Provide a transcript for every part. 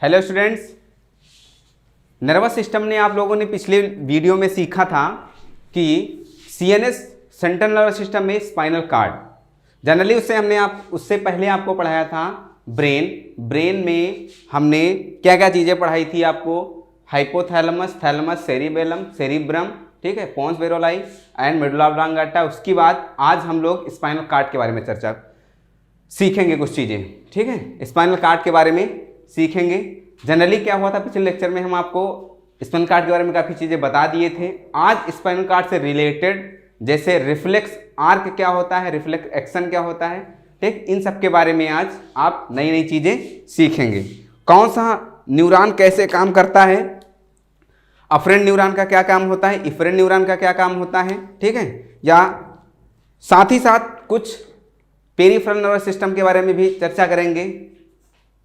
Hello students, nervous system ने आप लोगों ने पिछले वीडियो में सीखा था कि सीएनएस सेंट्रल नर्वस सिस्टम में स्पाइनल कार्ड। जनरली उससे पहले आपको पढ़ाया था ब्रेन में हमने क्या क्या चीज़ें पढ़ाई थी आपको, हाइपोथैलेमस, थैलेमस, सेरिबेलम, सेरिब्रम, ठीक है, पोन्स वेरोलाई एंड मेडुला ऑब्लांगाटा। उसके बाद आज हम लोग स्पाइनल कार्ड के बारे में चर्चा सीखेंगे कुछ चीज़ें, ठीक है। स्पाइनल कार्ड के बारे में सीखेंगे। जनरली क्या हुआ था पिछले लेक्चर में, हम आपको स्पाइनल कार्ड के बारे में काफ़ी चीज़ें बता दिए थे। आज स्पाइनल कार्ड से रिलेटेड जैसे रिफ्लेक्स आर्क क्या होता है, रिफ्लेक्स एक्शन क्या होता है, ठीक, इन सब के बारे में आज आप नई नई चीज़ें सीखेंगे। कौन सा न्यूरॉन कैसे काम करता है, अफरेंट न्यूरॉन का क्या काम होता है, इफरेंट न्यूरॉन का क्या काम होता है, ठीक है, या साथ ही साथ कुछ पेरिफेरल नर्वस सिस्टम के बारे में भी चर्चा करेंगे।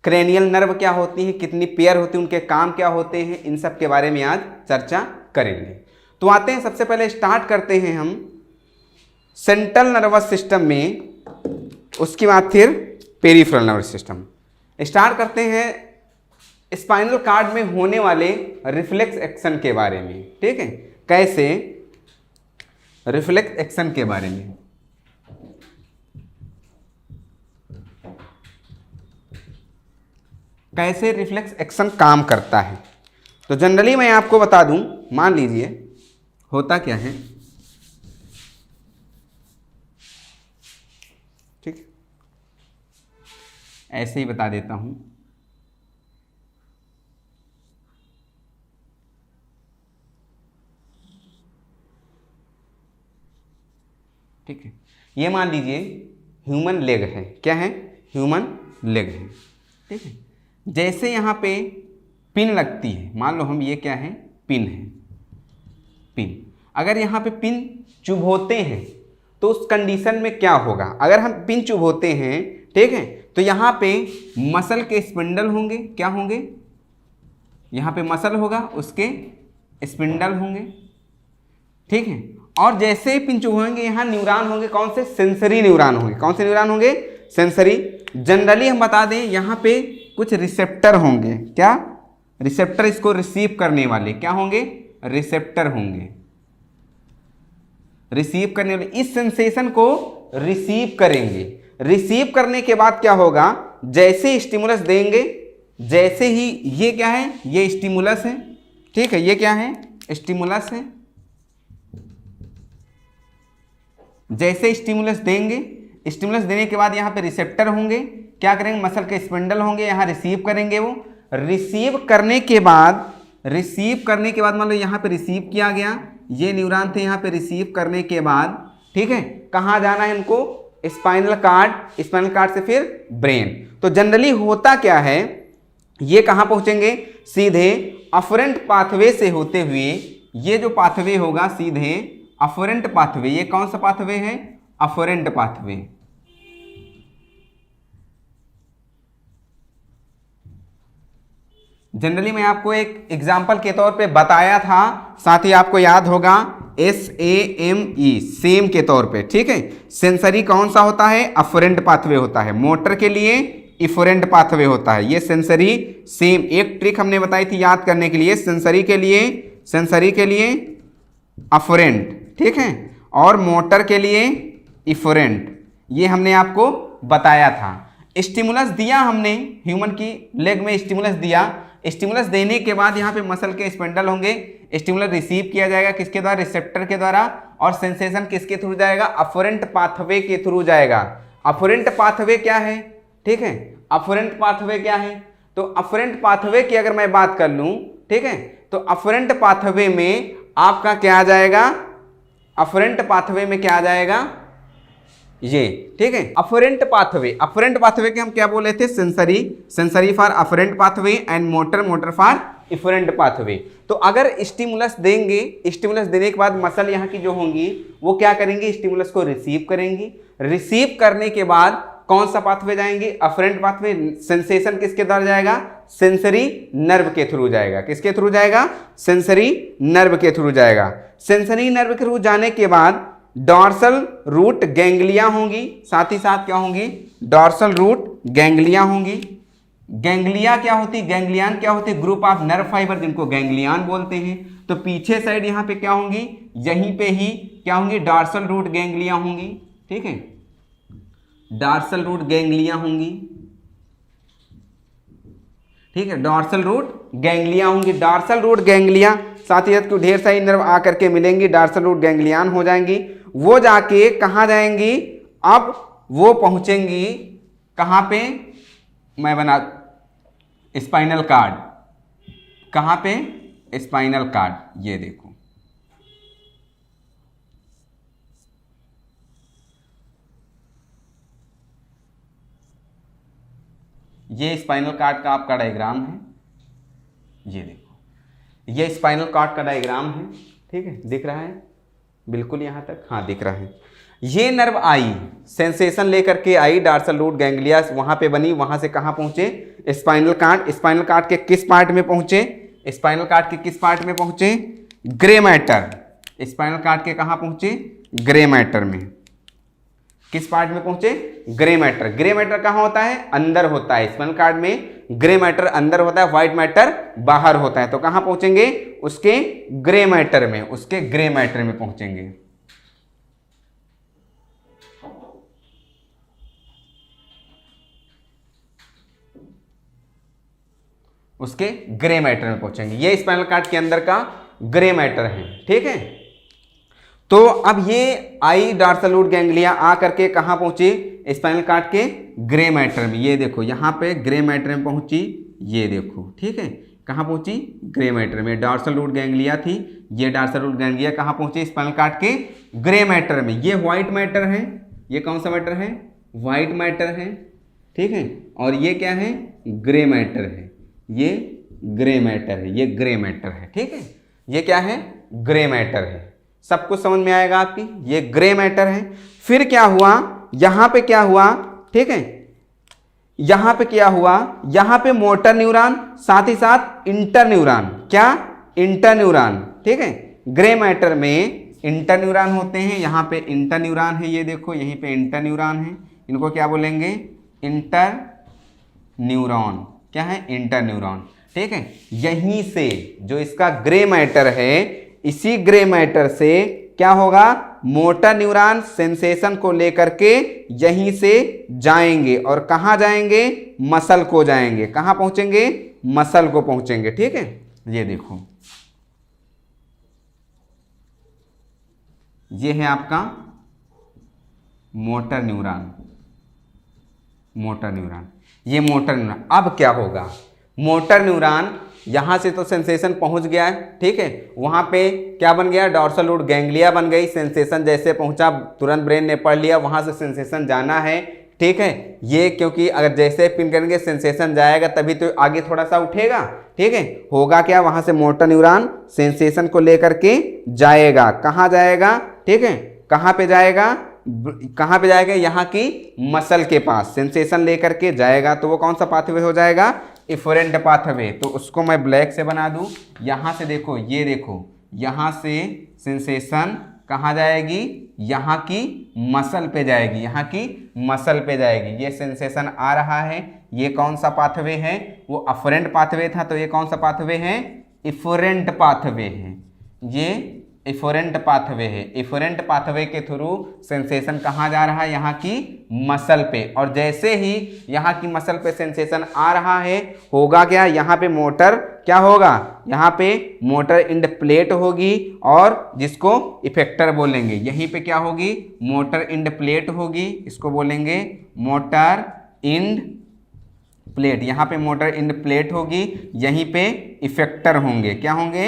क्रेनियल नर्व क्या होती हैं, कितनी पेयर होती हैं, उनके काम क्या होते हैं, इन सब के बारे में आज चर्चा करेंगे। तो आते हैं, सबसे पहले स्टार्ट करते हैं हम सेंट्रल नर्वस सिस्टम में, उसके बाद फिर पेरिफेरल नर्वस सिस्टम। स्टार्ट करते हैं स्पाइनल कार्ड में होने वाले रिफ्लेक्स एक्शन के बारे में, ठीक है, कैसे रिफ्लेक्स एक्शन के बारे में। कैसे रिफ्लेक्स एक्शन काम करता है। तो जनरली मैं आपको बता दूं, मान लीजिए होता क्या है, ठीक, ऐसे ही बता देता हूं। ठीक है, ये मान लीजिए ह्यूमन लेग है, क्या है, ह्यूमन लेग है, ठीक है। जैसे यहाँ पे पिन लगती है, मान लो हम ये क्या है, पिन है, पिन। अगर यहाँ पे पिन चुभोते हैं तो उस कंडीशन में क्या होगा, अगर हम पिन चुभोते हैं, ठीक है, तो यहाँ पे मसल के स्पिंडल होंगे, क्या होंगे, यहाँ पे मसल होगा, उसके स्पिंडल होंगे, ठीक है। और जैसे ही पिन चुभोएंगे यहाँ न्यूरॉन होंगे, कौन से, सेंसरी न्यूरॉन होंगे। कौन से न्यूरॉन होंगे, सेंसरी। जनरली हम बता दें यहाँ पे कुछ रिसेप्टर होंगे, क्या, रिसेप्टर, इसको रिसीव करने वाले क्या होंगे, रिसेप्टर होंगे, रिसीव करने वाले, इस सेंसेशन को रिसीव करेंगे। रिसीव करने के बाद क्या होगा, जैसे स्टिमुलस देंगे, जैसे ही ये क्या है, ये स्टिमुलस है, ठीक है, ये क्या है, स्टिमुलस है। जैसे स्टिमुलस देंगे, स्टिमुलस देने के बाद यहाँ पे रिसेप्टर होंगे, क्या करेंगे, मसल के स्पिंडल होंगे, यहाँ रिसीव करेंगे। वो रिसीव करने के बाद मान लो यहाँ पे रिसीव किया गया, ये न्यूरॉन थे, यहाँ पे रिसीव करने के बाद, ठीक है, कहाँ जाना है इनको, स्पाइनल कार्ड से फिर ब्रेन। तो जनरली होता क्या है, ये कहाँ पहुँचेंगे, सीधे अफरेंट पाथवे से होते हुए, ये जो पाथवे होगा सीधे अफरेंट पाथवे। ये कौन सा पाथवे है, अफरेंट पाथवे। जनरली मैं आपको एक एग्जाम्पल के तौर पे बताया था, साथ ही आपको याद होगा SAME, सेम के तौर पे, ठीक है। सेंसरी कौन सा होता है, अफरेंट पाथवे होता है। मोटर के लिए इफरेंट पाथवे होता है। ये सेंसरी सेम, एक ट्रिक हमने बताई थी याद करने के लिए, सेंसरी के लिए अफरेंट, ठीक है, और मोटर के लिए इफरेंट, ये हमने आपको बताया था। स्टिमुलस दिया हमने, ह्यूमन की लेग में स्टिमुलस दिया, स्टिमुलस देने के बाद यहाँ पे मसल के स्पिंडल होंगे, स्टिमुलस रिसीव किया जाएगा किसके द्वारा, रिसेप्टर के द्वारा, और सेंसेशन किसके थ्रू जाएगा, अफरेंट पाथवे के थ्रू जाएगा। अफरेंट पाथवे क्या है, ठीक है, अफरेंट पाथवे क्या है, तो अफरेंट पाथवे की अगर मैं बात कर लूं, ठीक है, तो अफरेंट पाथवे में आपका क्या आ जाएगा, अफरेंट पाथवे में क्या आ जाएगा, ये, ठीक है, अफरेंट पाथवे के हम क्या बोले थे, sensory for afferent pathway and motor for efferent pathway. तो अगर स्टिमुलस देंगे, स्टिमुलस देने के बाद मसल यहाँ की जो होंगी वो क्या करेंगी, स्टिमुलस को रिसीव करेंगी। रिसीव करने के बाद कौन सा पाथवे जाएंगे, अफरेंट पाथवे। सेंसेशन किसके द्वारा जाएगा, सेंसरी नर्व के थ्रू जाएगा। किसके थ्रू जाएगा, सेंसरी नर्व के थ्रू जाएगा। सेंसरी नर्व के थ्रू जाने के बाद डॉर्सल रूट गैंग्लिया होंगी, साथ ही साथ क्या होंगी, डॉर्सल रूट गैंग्लिया होंगी, गैंग्लिया क्या होती, गैंग्लियन क्या होती, ग्रुप ऑफ नर्व फाइबर जिनको गैंग्लियन बोलते हैं। तो पीछे साइड यहाँ पे क्या होंगी, यहीं पे ही क्या होंगी, डार्सल रूट गैंग्लिया होंगी, ठीक है, डार्सल रूट गैंग्लिया होंगी, ठीक है, डॉर्सल रूट गैंग्लिया होंगी। डार्सल रूट गैंग्लिया साथ ही साथ ढेर सारी नर्व आकर के मिलेंगी, डार्सल रूट गैंग्लियन हो जाएंगी। वो जाके कहाँ जाएंगी, अब वो पहुंचेंगी कहाँ पे, मैं बना स्पाइनल कार्ड, कहाँ पे, स्पाइनल कार्ड, ये देखो, ये स्पाइनल कार्ड का आपका डायग्राम है, ये देखो, ये स्पाइनल कार्ड का डायग्राम है, ठीक है, दिख रहा है बिल्कुल यहाँ तक, हाँ दिख रहा है। ये नर्व आई, सेंसेशन लेकर के आई, डार्सल रूट गैंग्लिया वहां पे बनी, वहां से कहाँ पहुंचे, स्पाइनल कार्ड। स्पाइनल कार्ड के किस पार्ट में पहुंचे, स्पाइनल कार्ड के किस पार्ट में पहुंचे, ग्रे मैटर। स्पाइनल कार्ड के कहाँ पहुंचे, ग्रे मैटर में। किस पार्ट में पहुंचे, ग्रे मैटर। ग्रे मैटर कहाँ होता है, अंदर होता है। स्पाइनल कार्ड में ग्रे मैटर अंदर होता है, व्हाइट मैटर बाहर होता है। तो कहाँ पहुंचेंगे, उसके ग्रे मैटर में, उसके ग्रे मैटर में पहुंचेंगे। उसके ग्रे मैटर में पहुंचेंगे। ये स्पाइनल कार्ड के अंदर का ग्रे मैटर है, ठीक है। तो अब ये आई डार्सल रूट गैंग्लिया आ करके कहाँ पहुंची, स्पाइनल कार्ड के ग्रे मैटर में। ये देखो यहाँ पे ग्रे मैटर में पहुंची, ये देखो, ठीक है, कहाँ पहुंची, ग्रे मैटर में। डार्सल रूट गैंग्लिया थी, ये डार्सल रूट गैंग्लिया कहाँ पहुंची, स्पाइनल कार्ड के ग्रे मैटर में। ये व्हाइट मैटर है, ये कौन सा मैटर है, व्हाइट मैटर है, ठीक है, और ये क्या है, ग्रे मैटर है, ये ग्रे मैटर है, ये ग्रे मैटर है, ठीक है, ये क्या है, ग्रे मैटर है। सब कुछ समझ में आएगा आपकी, ये ग्रे मैटर है। फिर क्या हुआ, यहां पे क्या हुआ, ठीक है, यहां पे क्या हुआ, यहां पे मोटर न्यूरॉन, साथ ही साथ इंटर न्यूरॉन, क्या, इंटर न्यूरॉन, ठीक है। ग्रे मैटर में इंटर न्यूरॉन होते हैं, यहां पे इंटर न्यूरॉन है, ये देखो यहीं पे इंटर न्यूरॉन है, इनको क्या बोलेंगे, इंटर न्यूरॉन, क्या है, इंटर न्यूरॉन, ठीक है। यहीं से जो इसका ग्रे मैटर है, इसी ग्रे मैटर से क्या होगा, मोटर न्यूरॉन सेंसेशन को लेकर के यहीं से जाएंगे और कहां जाएंगे, मसल को जाएंगे। कहां पहुंचेंगे, मसल को पहुंचेंगे, ठीक है। ये देखो, ये है आपका मोटर न्यूरॉन, मोटर न्यूरॉन, ये मोटर न्यूरॉन। अब क्या होगा, मोटर न्यूरॉन यहां से तो सेंसेशन पहुंच गया है, ठीक है, वहां पे क्या बन गया, डॉर्सल रूट गैंग्लिया बन गई। सेंसेशन जैसे पहुंचा तुरंत ब्रेन ने पढ़ लिया, वहां से सेंसेशन जाना है, ठीक है। ये क्योंकि अगर जैसे पिन करेंगे सेंसेशन जाएगा तभी तो आगे थोड़ा सा उठेगा, ठीक है। होगा क्या, वहां से मोटर न्यूरॉन सेंसेशन को लेकर के जाएगा, कहां जाएगा, ठीक है, कहां पे जाएगा, कहां पे जाएगा, यहाँ की मसल के पास सेंसेशन लेकर के जाएगा। तो वो कौन सा पाथवे हो जाएगा, इफरेंट पाथवे। तो उसको मैं ब्लैक से बना दूं, यहां से देखो, ये देखो, यहां से सेंसेशन कहां जाएगी, यहाँ की मसल पे जाएगी, यहाँ की मसल पे जाएगी। ये सेंसेशन आ रहा है, ये कौन सा पाथवे है, वो अफरेंट पाथवे था, तो ये कौन सा पाथवे है, इफरेंट पाथवे है, ये इफरेंट पाथवे है। इफरेंट पाथवे के थ्रू सेंसेशन कहाँ जा रहा है, यहाँ की मसल पे। और जैसे ही यहाँ की मसल पे सेंसेशन आ रहा है, होगा क्या, यहाँ पे मोटर क्या होगा, यहाँ पे मोटर इंड प्लेट होगी और जिसको इफेक्टर बोलेंगे। यहीं पे क्या होगी, मोटर इंड प्लेट होगी, इसको बोलेंगे मोटर इंड प्लेट। यहाँ पे मोटर इंड प्लेट होगी, यहीं पे इफेक्टर होंगे, क्या होंगे,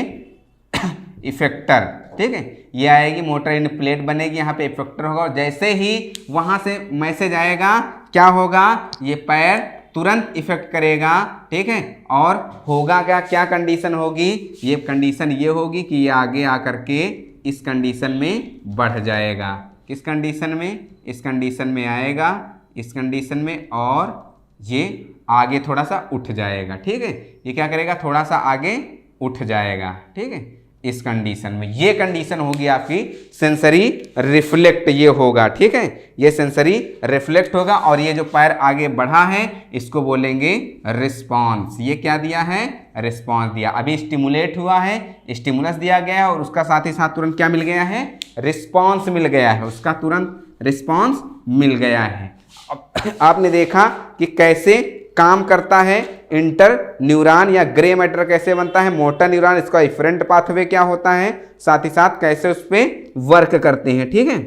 इफेक्टर, ठीक है। ये आएगी मोटर इंड प्लेट बनेगी, यहाँ पे इफेक्टर होगा। और जैसे ही वहां से मैसेज आएगा, क्या होगा, ये पैर तुरंत इफेक्ट करेगा, ठीक है। और होगा क्या, क्या कंडीशन होगी, ये कंडीशन ये होगी कि ये आगे आकर के इस कंडीशन में बढ़ जाएगा। किस कंडीशन में, इस कंडीशन में आएगा, इस कंडीशन में, और ये आगे थोड़ा सा उठ जाएगा, ठीक है। ये क्या करेगा, थोड़ा सा आगे उठ जाएगा, ठीक है। इस कंडीशन में, ये कंडीशन होगी आपकी सेंसरी रिफ्लेक्ट, ये होगा, ठीक है, ये सेंसरी रिफ्लेक्ट होगा। और ये जो पैर आगे बढ़ा है इसको बोलेंगे रिस्पॉन्स। ये क्या दिया है? रिस्पॉन्स दिया। अभी स्टिमुलेट हुआ है, स्टिमुलस दिया गया है और उसका साथ ही साथ तुरंत क्या मिल गया है? रिस्पॉन्स मिल गया है, उसका तुरंत रिस्पॉन्स मिल गया है। आपने देखा कि कैसे काम करता है इंटर न्यूरॉन या ग्रे मैटर कैसे बनता है, मोटर न्यूरॉन, इसका इफरेंट पाथवे क्या होता है, साथ ही साथ कैसे उस पर वर्क करते हैं, ठीक है,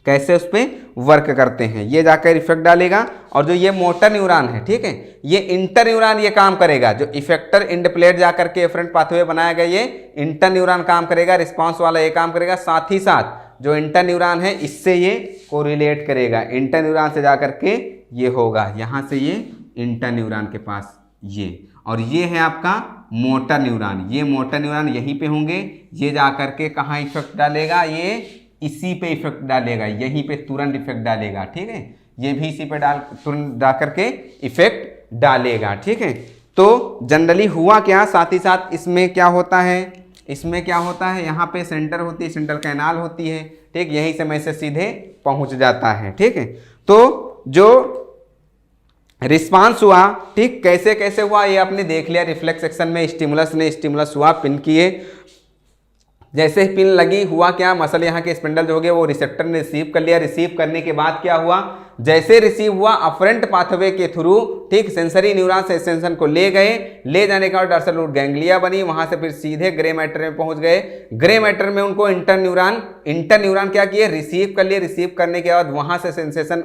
कैसे उस पर वर्क करते हैं, ये जाकर इफेक्ट डालेगा। और जो ये मोटर न्यूरॉन है, ठीक है, ये इंटर न्यूरॉन ये काम करेगा, जो इफेक्टर इंड प्लेट जाकर के इफरेंट पाथवे बनाया गया ये इंटर न्यूरॉन काम करेगा, रिस्पॉन्स वाला ये काम करेगा। साथ ही साथ जो इंटर न्यूरॉन है इससे ये कोरिलेट करेगा, इंटर न्यूरॉन से जाकर के ये होगा, यहाँ से ये इंटर न्यूरॉन के पास ये, और ये है आपका मोटर न्यूरॉन। ये मोटर न्यूरॉन यहीं पे होंगे, ये जाकर के कहाँ इफेक्ट डालेगा? ये इसी पे इफेक्ट डालेगा, यहीं पे तुरंत इफेक्ट डालेगा, ठीक है, ये भी इसी पे तुरंत जाकर के इफेक्ट डालेगा, ठीक है। तो जनरली हुआ क्या, साथ ही साथ इसमें क्या होता है, इसमें क्या होता है, यहाँ पे सेंटर होती है, सेंट्रल कैनाल होती है, ठीक, यहीं से मैसेज सीधे पहुंच जाता है, ठीक है। तो जो रिस्पांस हुआ, ठीक, कैसे कैसे हुआ ये आपने देख लिया, रिफ्लेक्स एक्शन में स्टिमुलस हुआ, पिन किए, जैसे ही पिन लगी हुआ क्या, मसल यहाँ के स्पिंडल जो हो गए वो रिसेप्टर ने रिसीव कर लिया, रिसीव करने के बाद क्या हुआ, जैसे रिसीव हुआ अफरेंट पाथवे के थ्रू, ठीक, सेंसरी न्यूरॉन से एक्सटेंशन को ले गए, ले जाने के बाद डॉर्सल रूट गैंग्लिया बनी, वहां से फिर सीधे ग्रे मैटर में पहुंच गए। ग्रे मैटर में उनको इंटर न्यूरॉन क्या किए, रिसीव कर लिए, रिसीव करने के बाद वहां से सेंसेशन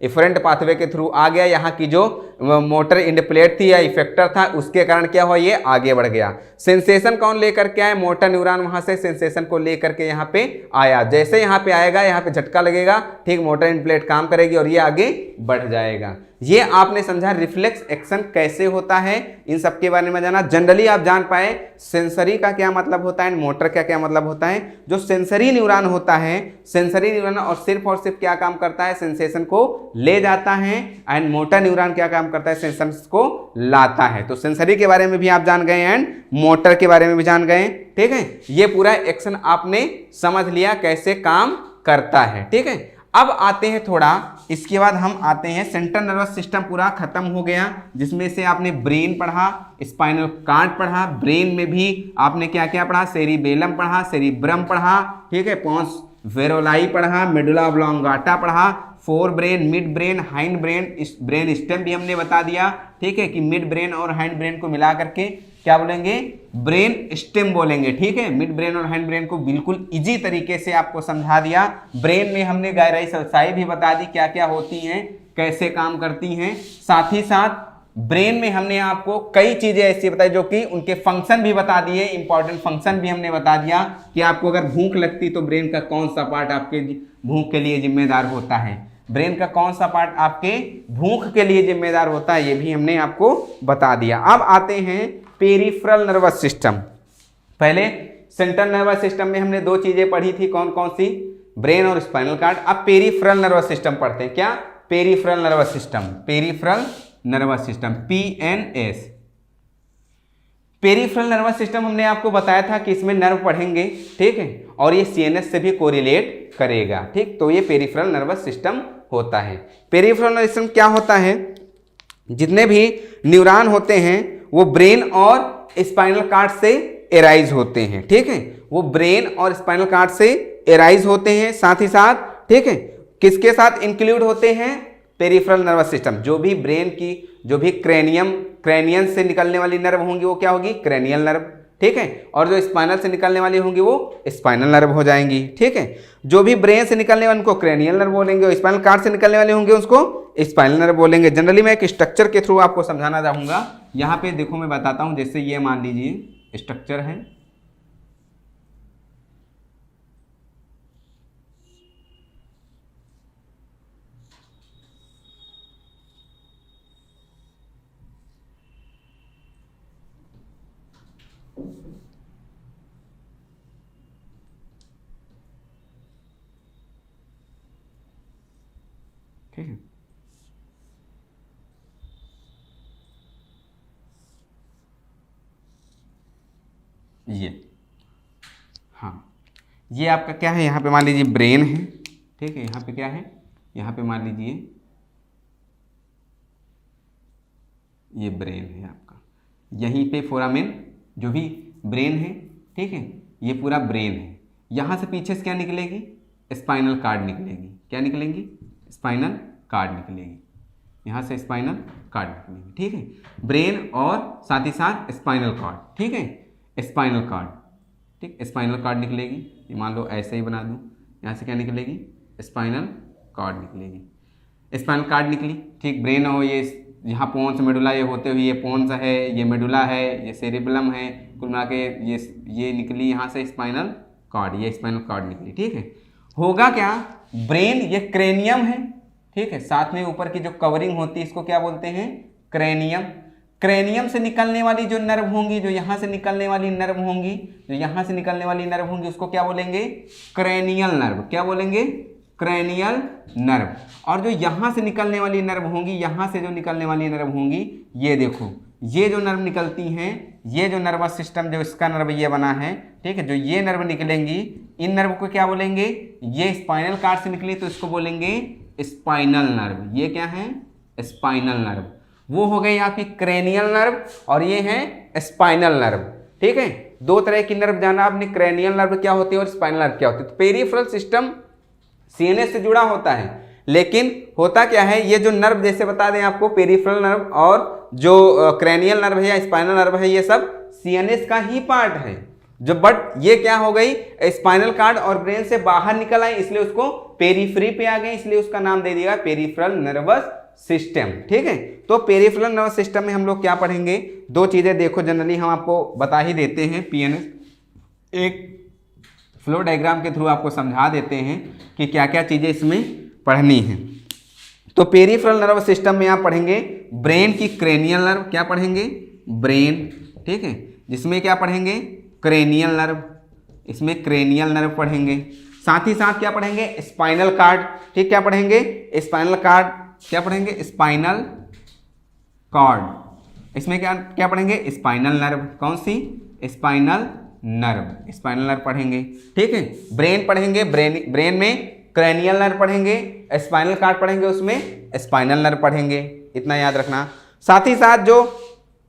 इफरेंट पाथवे के थ्रू आ गया, यहाँ की जो मोटर इंड प्लेट थी या इफेक्टर था उसके कारण क्या हुआ, ये आगे बढ़ गया। सेंसेशन कौन लेकर के आए, मोटर न्यूरॉन वहां से सेंसेशन को लेकर के यहाँ पे आया, जैसे यहाँ पे आएगा यहाँ पे झटका लगेगा, ठीक, मोटर इंड प्लेट काम करेगी और ये आगे बढ़ जाएगा। ये आपने समझा रिफ्लेक्स एक्शन कैसे होता है, इन सब के बारे में जाना। जनरली आप जान पाए सेंसरी का क्या मतलब होता है, मोटर का क्या मतलब होता है। जो सेंसरी न्यूरॉन होता है, सेंसरी न्यूरॉन और सिर्फ क्या काम करता है, सेंसेशन को ले जाता है, एंड मोटर न्यूरॉन क्या काम करता है, सेंसेशंस को लाता है। तो सेंसरी के बारे में भी आप जान गए एंड मोटर के बारे में भी जान गए, ठीक है। ये पूरा एक्शन आपने समझ लिया कैसे काम करता है, ठीक है। अब आते हैं थोड़ा, इसके बाद हम आते हैं सेंट्रल नर्वस सिस्टम पूरा खत्म हो गया, जिसमें से आपने ब्रेन पढ़ा, स्पाइनल कॉर्ड पढ़ा, ब्रेन में भी आपने क्या क्या पढ़ा, सेरिबेलम पढ़ा, सेरिब्रम पढ़ा, ठीक है, पोन्स वेरोलाई पढ़ा, मेडुला ऑब्लोंगाटा पढ़ा, fore brain, mid brain, hind brain, brain stem भी हमने बता दिया, ठीक है, कि मिड ब्रेन और हाइंड ब्रेन को मिला करके क्या बोलेंगे, ब्रेन स्टेम बोलेंगे, ठीक है। मिड ब्रेन और हाइंड ब्रेन को बिल्कुल इजी तरीके से आपको समझा दिया। ब्रेन में हमने गायराई सल्साई भी बता दी क्या क्या होती हैं, कैसे काम करती हैं। साथ ही साथ ब्रेन में हमने आपको कई चीजें ऐसी बताई जो कि उनके फंक्शन भी बता दिए, इंपॉर्टेंट फंक्शन भी हमने बता दिया कि आपको अगर भूख लगती तो ब्रेन का कौन सा पार्ट आपके भूख के लिए जिम्मेदार होता है, ब्रेन का कौन सा पार्ट आपके भूख के लिए जिम्मेदार होता है, ये भी हमने आपको बता दिया। अब आते हैं पेरिफेरल नर्वस सिस्टम। पहले सेंट्रल नर्वस सिस्टम में हमने दो चीजें पढ़ी थी, कौन कौन सी, ब्रेन और स्पाइनल कॉर्ड। अब पेरिफेरल नर्वस सिस्टम पढ़ते हैं, क्या, peripheral nervous system, peripheral nervous system, PNS। Peripheral nervous system हमने आपको बताया था कि इसमें नर्व पढ़ेंगे, ठीक है, और ये CNS से भी कोरिलेट करेगा, ठीक। तो ये पेरिफेरल नर्वस सिस्टम होता है। पेरिफेरल नर्वस सिस्टम क्या होता है, जितने भी न्यूरॉन होते हैं वो ब्रेन और स्पाइनल कॉर्ड से एराइज होते हैं, ठीक है, वो ब्रेन और स्पाइनल कॉर्ड से एराइज होते हैं। साथ ही साथ, ठीक है, किसके साथ इंक्लूड होते हैं, पेरिफेरल नर्वस सिस्टम। जो भी ब्रेन की, जो भी क्रेनियन से निकलने वाली नर्व होंगी वो क्या होगी, क्रेनियल नर्व, ठीक है, और जो स्पाइनल से निकलने वाली होंगी वो स्पाइनल नर्व हो जाएंगी, ठीक है। जो भी ब्रेन से निकलने वाले उनको क्रेनियल नर्व बोलेंगे, और स्पाइनल कॉर्ड से निकलने वाले होंगे उसको स्पाइनल नर्व बोलेंगे। जनरली मैं एक स्ट्रक्चर के थ्रू आपको समझाना चाहूंगा। यहाँ पे देखो मैं बताता हूँ, जैसे ये मान लीजिए स्ट्रक्चर है, ठीक है, ये हाँ, ये आपका क्या है, यहाँ पे मान लीजिए ब्रेन है, ठीक है, यहाँ पे क्या है, यहाँ पे मान लीजिए ये ब्रेन है आपका, यहीं पे फोरामेन जो भी ब्रेन है, ठीक है, ये पूरा ब्रेन है। यहाँ से पीछे से क्या निकलेगी, स्पाइनल कार्ड निकलेगी। क्या निकलेंगी, स्पाइनल कार्ड निकलेगी, यहाँ से स्पाइनल कार्ड निकलेगी, ठीक है, ब्रेन और साथ ही साथ स्पाइनल कार्ड, ठीक है, स्पाइनल कार्ड, ठीक, स्पाइनल कार्ड निकलेगी। ये मान लो ऐसे ही बना दूँ, यहाँ से क्या निकलेगी, स्पाइनल कार्ड निकलेगी, स्पाइनल कार्ड निकली, ठीक, ब्रेन हो, ये यहाँ पोन्स मेडुला ये होते हुए, ये पोन्स है, ये मेडुला है, ये सेरिबलम है, कुल मिला के ये निकली यहाँ से स्पाइनल कार्ड, ये स्पाइनल कार्ड निकली, ठीक है। होगा क्या, ब्रेन ये क्रेनियम है, ठीक है, साथ में ऊपर की जो कवरिंग होती है इसको क्या बोलते हैं, क्रेनियम। क्रेनियम से निकलने वाली जो नर्व होंगी, जो यहाँ से निकलने वाली नर्व होंगी, जो यहाँ से निकलने वाली नर्व होंगी, उसको क्या बोलेंगे, क्रेनियल नर्व। क्या बोलेंगे, क्रेनियल नर्व। और जो यहाँ से निकलने वाली नर्व होंगी, यहाँ से जो निकलने वाली नर्व होंगी, ये देखो, ये जो नर्व निकलती हैं, ये जो नर्वस सिस्टम जो इसका नर्व ये बना है, ठीक है, जो ये नर्व निकलेंगी, इन नर्व को क्या बोलेंगे, ये स्पाइनल कार्ड से निकली तो इसको बोलेंगे स्पाइनल नर्व। ये क्या है, स्पाइनल नर्व। वो हो गई आपकी क्रेनियल नर्व और ये है स्पाइनल नर्व, ठीक है। दो तरह की नर्व जाना आपने, क्रेनियल नर्व क्या होती है और स्पाइनल नर्व क्या होती है। तो पेरिफेरल सिस्टम सीएनएस से जुड़ा होता है, लेकिन होता क्या है, ये जो नर्व जैसे बता दें आपको, पेरिफेरल नर्व और जो क्रेनियल नर्व है या स्पाइनल नर्व है, ये सब सीएनएस का ही पार्ट है। जो बट ये क्या हो गई, स्पाइनल कार्ड और ब्रेन से बाहर निकल आई, इसलिए उसको पेरीफ्री पे आ गए, इसलिए उसका नाम दे दिया पेरिफेरल नर्वस सिस्टम, ठीक है। तो पेरिफेरल नर्वस सिस्टम में हम लोग क्या पढ़ेंगे, दो चीजें देखो, जनरली हम आपको बता ही देते हैं, पीएनएस एक फ्लो डायग्राम के थ्रू आपको समझा देते हैं कि क्या क्या चीजें इसमें पढ़नी है। तो पेरिफेरल नर्वस सिस्टम में आप पढ़ेंगे ब्रेन की क्रेनियल नर्व, क्या पढ़ेंगे, ब्रेन, ठीक है, जिसमें क्या पढ़ेंगे, क्रेनियल नर्व, इसमें क्रेनियल नर्व पढ़ेंगे। साथ ही साथ क्या पढ़ेंगे, स्पाइनल कार्ड, ठीक, क्या पढ़ेंगे, स्पाइनल कार्ड, क्या पढ़ेंगे, स्पाइनल कार्ड, इसमें क्या क्या पढ़ेंगे, स्पाइनल नर्व, कौन सी, स्पाइनल नर्व, स्पाइनल नर्व पढ़ेंगे, ठीक है। ब्रेन पढ़ेंगे, ब्रेन में क्रेनियल नर्व पढ़ेंगे, स्पाइनल कार्ड पढ़ेंगे, उसमें स्पाइनल नर्व पढ़ेंगे, इतना याद रखना। साथ ही साथ जो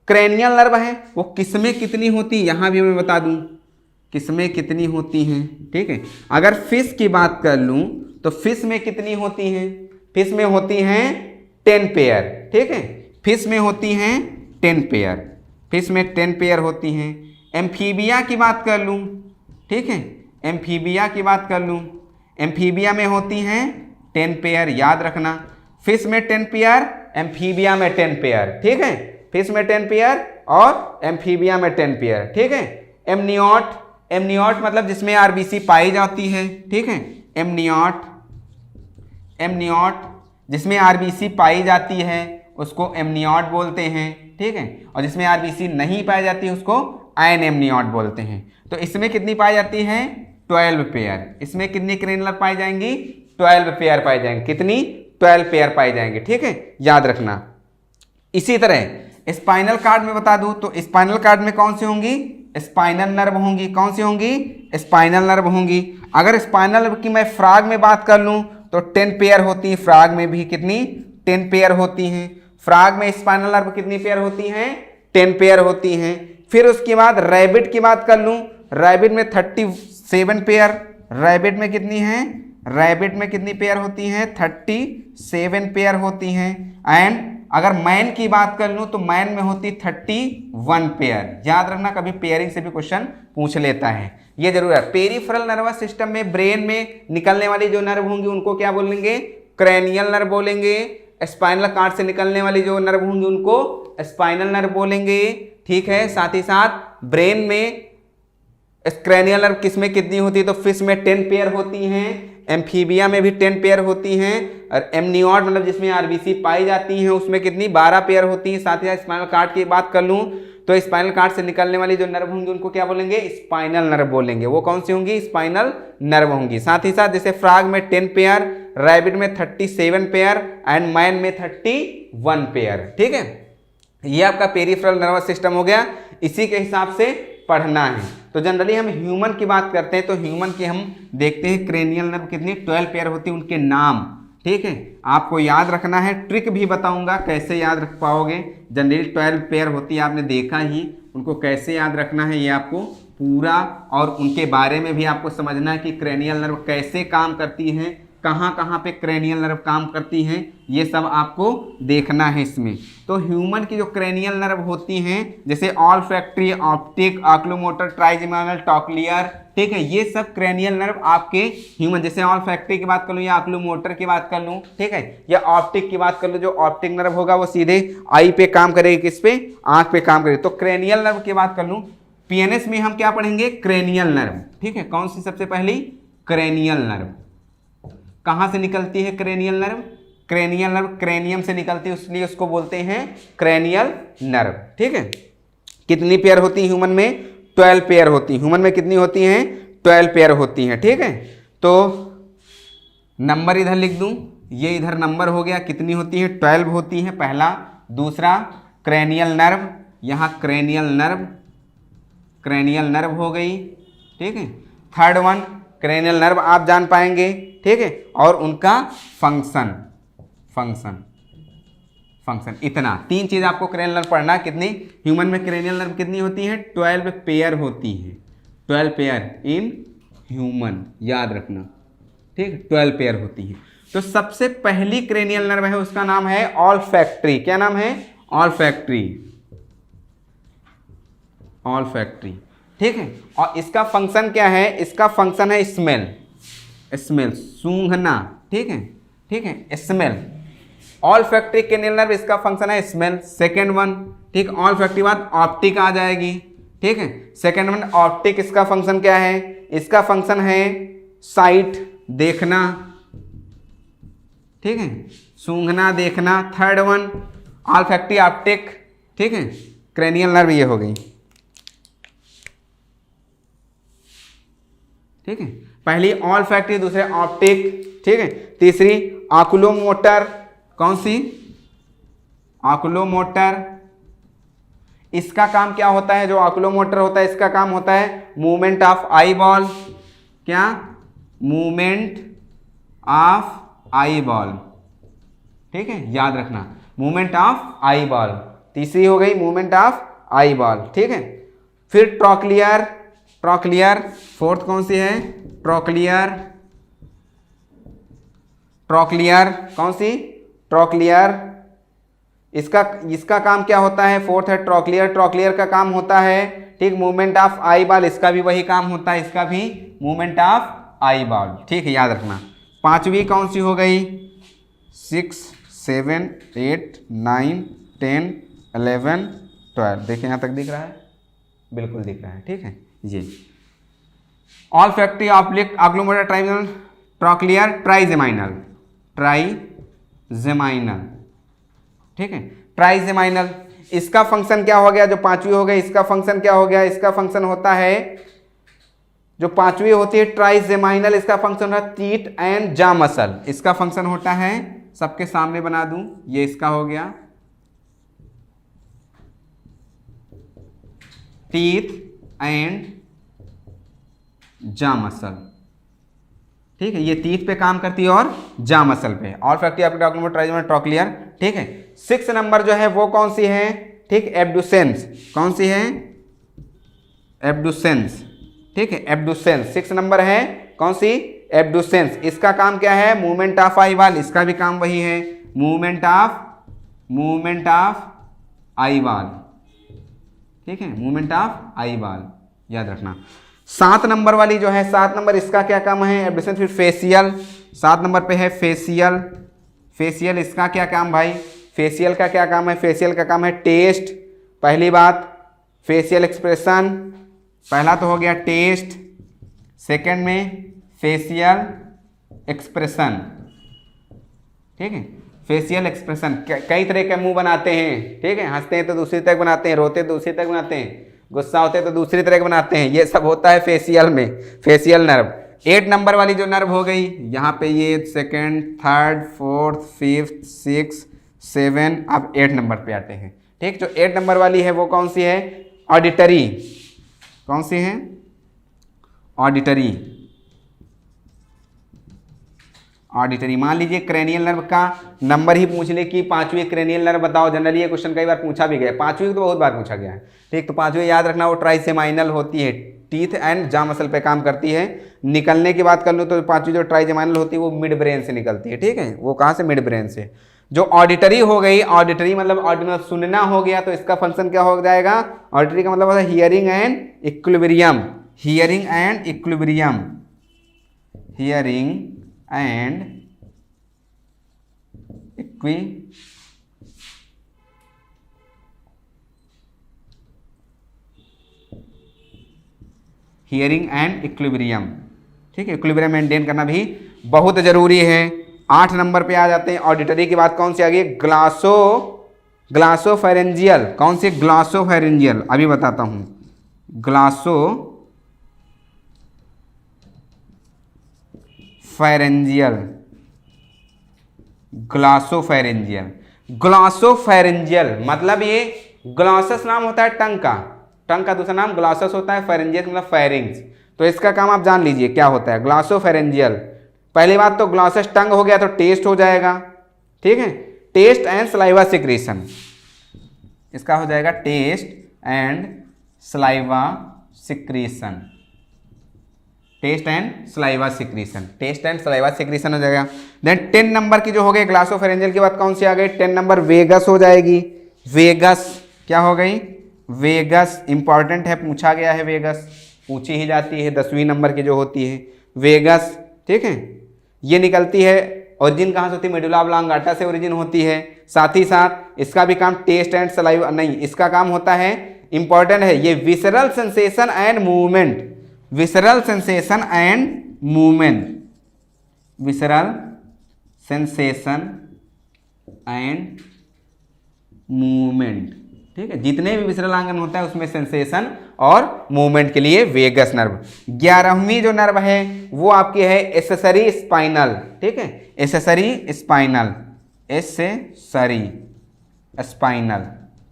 क्रेनियल नर्व है वो किसमें कितनी होती है, यहाँ भी मैं बता दूं किसमें कितनी होती हैं, ठीक है। अगर फिश की बात कर लूं तो फिश में कितनी होती हैं, फिश में होती हैं 10 पेयर, ठीक है, फिश में होती हैं 10 पेयर, फिश में 10 पेयर होती हैं। एम्फीबिया की बात कर लूं, ठीक है, एम्फीबिया की बात कर लूं, एम्फीबिया में होती हैं 10 पेयर, याद रखना, फिश में 10 पेयर, एम्फीबिया में 10 पेयर, ठीक है, फिश में 10 पेयर और एम्फीबिया में 10 पेयर, ठीक है। एमनियोट, एमनियोट मतलब जिसमें आरबीसी पाई जाती है, ठीक है, एमनियोट, एमनियोट जिसमें आरबीसी पाई जाती है उसको एमनियोट बोलते हैं, ठीक है, और जिसमें आरबीसी नहीं पाई जाती है उसको एनेमनियोट बोलते हैं। तो इसमें कितनी पाई जाती है, 12 पेयर, इसमें कितनी क्रेनियल पाई जाएंगी, 12 पेयर पाई जाएंगे, कितनी, 12 पेयर पाई जाएंगे, ठीक है, याद रखना। इसी तरह स्पाइनल कार्ड में बता दूं तो स्पाइनल कार्ड में कौन सी होंगी, स्पाइनल नर्व होंगी, कौन सी होंगी, स्पाइनल नर्व होंगी। अगर स्पाइनल नर्व की मैं फ्रॉग में बात कर लूं तो 10 पेयर होती है, फ्रॉग में भी कितनी, 10 पेयर होती हैं, फ्रॉग में स्पाइनल नर्व कितनी पेयर होती हैं, 10 पेयर होती हैं। फिर उसके बाद रैबिट की बात कर लूं, रैबिट में 37 पेयर, रैबिट में कितनी है, रैबिट में कितनी पेयर होती हैं, 37 पेयर होती हैं। एंड अगर मैन की बात कर लूं तो मैन में होती 31 पेयर, याद रखना, कभी पेयरिंग से भी क्वेश्चन पूछ लेता है, ये जरूर है। पेरिफेरल नर्वस सिस्टम में ब्रेन में निकलने वाली जो नर्व होंगी उनको क्या बोलेंगे, क्रेनियल नर्व बोलेंगे। स्पाइनल कार्ड से निकलने वाली जो नर्व होंगी उनको स्पाइनल नर्व बोलेंगे, ठीक है। साथ ही साथ ब्रेन में क्रेनियल नर्व किसमें कितनी होती है, तो फिश में 10 पेयर होती हैं, एम्फीबिया में भी 10 पेयर होती हैं, और एमनियोट मतलब जिसमें आरबीसी पाई जाती हैं उसमें कितनी, 12 पेयर होती हैं। साथ ही साथ स्पाइनल कार्ड की बात कर लूं तो स्पाइनल कार्ड से निकलने वाली जो नर्व होंगी उनको क्या बोलेंगे, स्पाइनल नर्व बोलेंगे, वो कौन सी होंगी, स्पाइनल नर्व होंगी। साथ ही साथ जैसे फ्रॉग में 10 पेयर, रैबिट में 37 पेयर एंड मैन में 31 पेयर, ठीक है। ये आपका पेरिफेरल नर्वस सिस्टम हो गया। इसी के हिसाब से पढ़ना है। तो जनरली हम ह्यूमन की बात करते हैं तो ह्यूमन की हम देखते हैं क्रेनियल नर्व कितनी 12 पेयर होती है, उनके नाम, ठीक है, आपको याद रखना है। ट्रिक भी बताऊंगा कैसे याद रख पाओगे। जनरली 12 पेयर होती है, आपने देखा ही, उनको कैसे याद रखना है ये आपको पूरा, और उनके बारे में भी आपको समझना है कि क्रेनियल नर्व कैसे काम करती हैं, कहाँ कहाँ पे क्रेनियल नर्व काम करती हैं, ये सब आपको देखना है इसमें। तो ह्यूमन की जो क्रेनियल नर्व होती हैं जैसे ऑल्फैक्टरी, ऑप्टिक, ऑक्यूलोमोटर, ट्राइजेमिनल, टॉक्लियर, ठीक है, ये सब क्रेनियल नर्व आपके ह्यूमन, जैसे ऑल्फैक्टरी की बात कर लूँ या ऑक्यूलोमोटर की बात कर लूँ, ठीक है, या ऑप्टिक की बात कर लूँ, जो ऑप्टिक नर्व होगा वो सीधे आई पे काम करेगी, किस पे, आँख पे काम करेगी। तो क्रेनियल नर्व की बात कर लूँ, पीएनएस में हम क्या पढ़ेंगे, क्रेनियल नर्व, ठीक है, कौन सी सबसे पहली, क्रेनियल नर्व। कहाँ से निकलती है cranial nerve, cranial nerve cranium से निकलती है, इसलिए उसको बोलते हैं क्रेनियल नर्व, ठीक है। कितनी पेयर होती है ह्यूमन में, 12 पेयर होती है, ह्यूमन में कितनी होती हैं, 12 पेयर होती हैं, ठीक है। तो नंबर इधर लिख दूं, ये इधर नंबर हो गया, कितनी होती है, 12 होती हैं, पहला। दूसरा क्रेनियल नर्व, यहाँ क्रेनियल नर्व, क्रेनियल नर्व हो गई, ठीक है। थर्ड वन क्रेनियल नर्व आप जान पाएंगे, ठीक है, और उनका फंक्शन, फंक्शन, फंक्शन, इतना 3 चीज आपको क्रेनियल नर्व पढ़ना। कितनी, ह्यूमन में क्रेनियल नर्व कितनी होती है, 12 पेयर होती है, 12 पेयर इन ह्यूमन, याद रखना, ठीक, 12 पेयर होती है। तो सबसे पहली क्रेनियल नर्व है उसका नाम है ऑल्फैक्टरी, क्या नाम है, ऑल्फैक्टरी, ऑल्फैक्टरी, ठीक है। और इसका फंक्शन क्या है, इसका फंक्शन है स्मेल, स्मेल, सूंघना, ठीक है, ठीक है, स्मेल। ऑल्फैक्टरी क्रेनियल नर्व इसका फंक्शन है स्मेल। सेकेंड वन, ठीक, ऑल्फैक्टरी बाद ऑप्टिक आ जाएगी, ठीक है। सेकेंड वन ऑप्टिक, इसका फंक्शन क्या है, इसका फंक्शन है साइट, देखना, ठीक है, सूंघना, देखना। थर्ड वन ऑल्फैक्टरी ऑप्टिक, ठीक है, क्रेनियल नर्व ये हो गई, ठीक है। पहली ऑल्फैक्टरी, दूसरे ऑप्टिक, ठीक है। तीसरी ऑक्यूलोमोटर, कौन सी, ऑक्यूलोमोटर। इसका काम क्या होता है, जो ऑक्यूलोमोटर होता है इसका काम होता है मूवमेंट ऑफ आई बॉल, क्या, मूवमेंट ऑफ आई बॉल, ठीक है, याद रखना, मूवमेंट ऑफ आई बॉल। तीसरी हो गई मूवमेंट ऑफ आई बॉल, ठीक है। फिर ट्रॉक्लियर, ट्रॉक्लियर, फोर्थ कौन सी है, ट्रॉक्लियर, ट्रॉक्लियर, कौन सी, ट्रॉक्लियर। इसका काम क्या होता है, फोर्थ है ट्रॉक्लियर, ट्रॉक्लियर का काम होता है, ठीक, मूवमेंट ऑफ आई बॉल, इसका भी वही काम होता है, इसका भी मूवमेंट ऑफ आई बॉल, ठीक है, याद रखना। पांचवी कौन सी हो गई, 6, 7, 8, 9, 10, 11, 12, देखिए यहाँ तक दिख रहा है, बिल्कुल दिख रहा है, ठीक है। ये olfactory, optic, oculomotor, trigeminal, trochlear, trigeminal, trigeminal, ठीक है, ट्राइजेमाइनल। इसका फंक्शन क्या हो गया, जो पांचवी हो गई, इसका फंक्शन क्या हो गया, इसका फंक्शन होता है, जो पांचवी होती है ट्राइजेमाइनल, इसका फंक्शन होता है टीथ एंड जा मसल। इसका फंक्शन होता है, सबके सामने बना दूं, ये इसका हो गया टीथ एंड जा मसल, ठीक है, ये टीथ पे काम करती है और जा मसल पे। Olfactory, optic, oculomotor, trigeminal, trochlear, ठीक है। 6 नंबर जो है वो कौन सी है, ठीक, एब्डुसेंस, कौन सी है, एब्डुसेंस, ठीक है, एब्डुसेंस 6 नंबर है, कौन सी, एब्डुसेंस। इसका काम क्या है, मूवमेंट ऑफ आई बॉल, इसका भी काम वही है, मूवमेंट ऑफ आई बॉल, ठीक है, मूवमेंट ऑफ आई बॉल, याद रखना। 7 नंबर वाली जो है, 7 नंबर, इसका क्या काम है, एब्डुसेंस। फिर फेशियल, 7 नंबर पे है फेशियल, फेशियल, इसका क्या काम भाई, फेशियल का क्या काम है, फेशियल का काम है टेस्ट, पहली बात, फेशियल एक्सप्रेशन, पहला तो हो गया टेस्ट, सेकंड में फेशियल एक्सप्रेशन, ठीक है, फेशियल एक्सप्रेशन। कई तरह के मुंह बनाते हैं, ठीक है, हंसते हैं तो दूसरी तरह बनाते हैं, रोते तो दूसरी तरह बनाते हैं, गुस्सा होते हैं तो दूसरी तरह बनाते हैं, ये सब होता है फेशियल में, फेशियल नर्व। 8 नंबर वाली जो नर्व हो गई, यहाँ पे ये सेकंड, थर्ड, फोर्थ, फिफ्थ, 6, 7, अब 8 नंबर पे आते हैं, ठीक। जो 8 नंबर वाली है वो कौन सी है, ऑडिटरी, कौन सी हैं? ऑडिटरी। ऑडिटरी, मान लीजिए क्रेनियल नर्व का नंबर ही पूछ ले कि पांचवी क्रेनियल नर्व बताओ। जनरली ये क्वेश्चन कई बार पूछा भी गया, पांचवी तो बहुत बार पूछा गया है, ठीक। तो पांचवी याद रखना, वो ट्राइसेमाइनल होती है, टीथ एंड जॉ मसल पे काम करती है। निकलने की बात कर लूँ तो पांचवी जो ट्राइसेमाइनल होती है वो मिड ब्रेन से निकलती है, ठीक है। वो कहाँ से? मिड ब्रेन से। जो ऑडिटरी हो गई, ऑडिटरी मतलब ऑडिटरी सुनना हो गया, तो इसका फंक्शन क्या हो जाएगा? ऑडिटरी का मतलब होता है hearing and equilibrium. Hearing and equilibrium, hearing and hearing and equilibrium, ठीक है। इक्विलिब्रियम मेंटेन करना भी बहुत जरूरी है। 8 नंबर पे आ जाते हैं। ऑडिटरी की बात कौन सी आ गई? ग्लासोफेरेंजियल। कौन सी? ग्लासोफेरेंजियल, अभी बताता हूं। ग्लासोफेरेंजियल, ग्लासोफेरेंजियल, ग्लासोफेरेंजियल मतलब ये ग्लासस नाम होता है टंग का, टंग का दूसरा नाम ग्लासस होता है, फेरेंजियस मतलब फेरिंग्स। तो इसका काम आप जान लीजिए क्या होता है, ग्लासोफेरेंजियल। पहली बात तो ग्लासस टंग हो गया तो टेस्ट हो जाएगा, ठीक है। टेस्ट एंड सलाइवा सिक्रीशन, इसका हो जाएगा taste and saliva secretion, taste and saliva secretion, taste and saliva secretion हो जाएगा। देन 10 नंबर की जो हो गई ग्लासोफेरेंजियल की बात कौन सी आ गई? 10 नंबर वेगस हो जाएगी। वेगस क्या हो गई? वेगस इंपॉर्टेंट है, पूछा गया है, वेगस पूछी ही जाती है 10वीं नंबर की जो होती है वेगस, ठीक है। ये निकलती है, ओरिजिन कहाँ से होती है? मेडुला ऑब्लांगाटा से ओरिजिन होती है। साथ ही साथ इसका भी काम टेस्ट एंड सलाइवा नहीं, इसका काम होता है, इंपॉर्टेंट है ये, visceral sensation and movement, visceral sensation and movement, visceral sensation and movement, ठीक है। जितने भी विसरल आंगन होता है उसमें सेंसेशन और मूवमेंट के लिए वेगस नर्व। 11वीं जो नर्व है वो आपकी है एसेसरी स्पाइनल, ठीक है। एसेसरी स्पाइनल, एसेसरी स्पाइनल,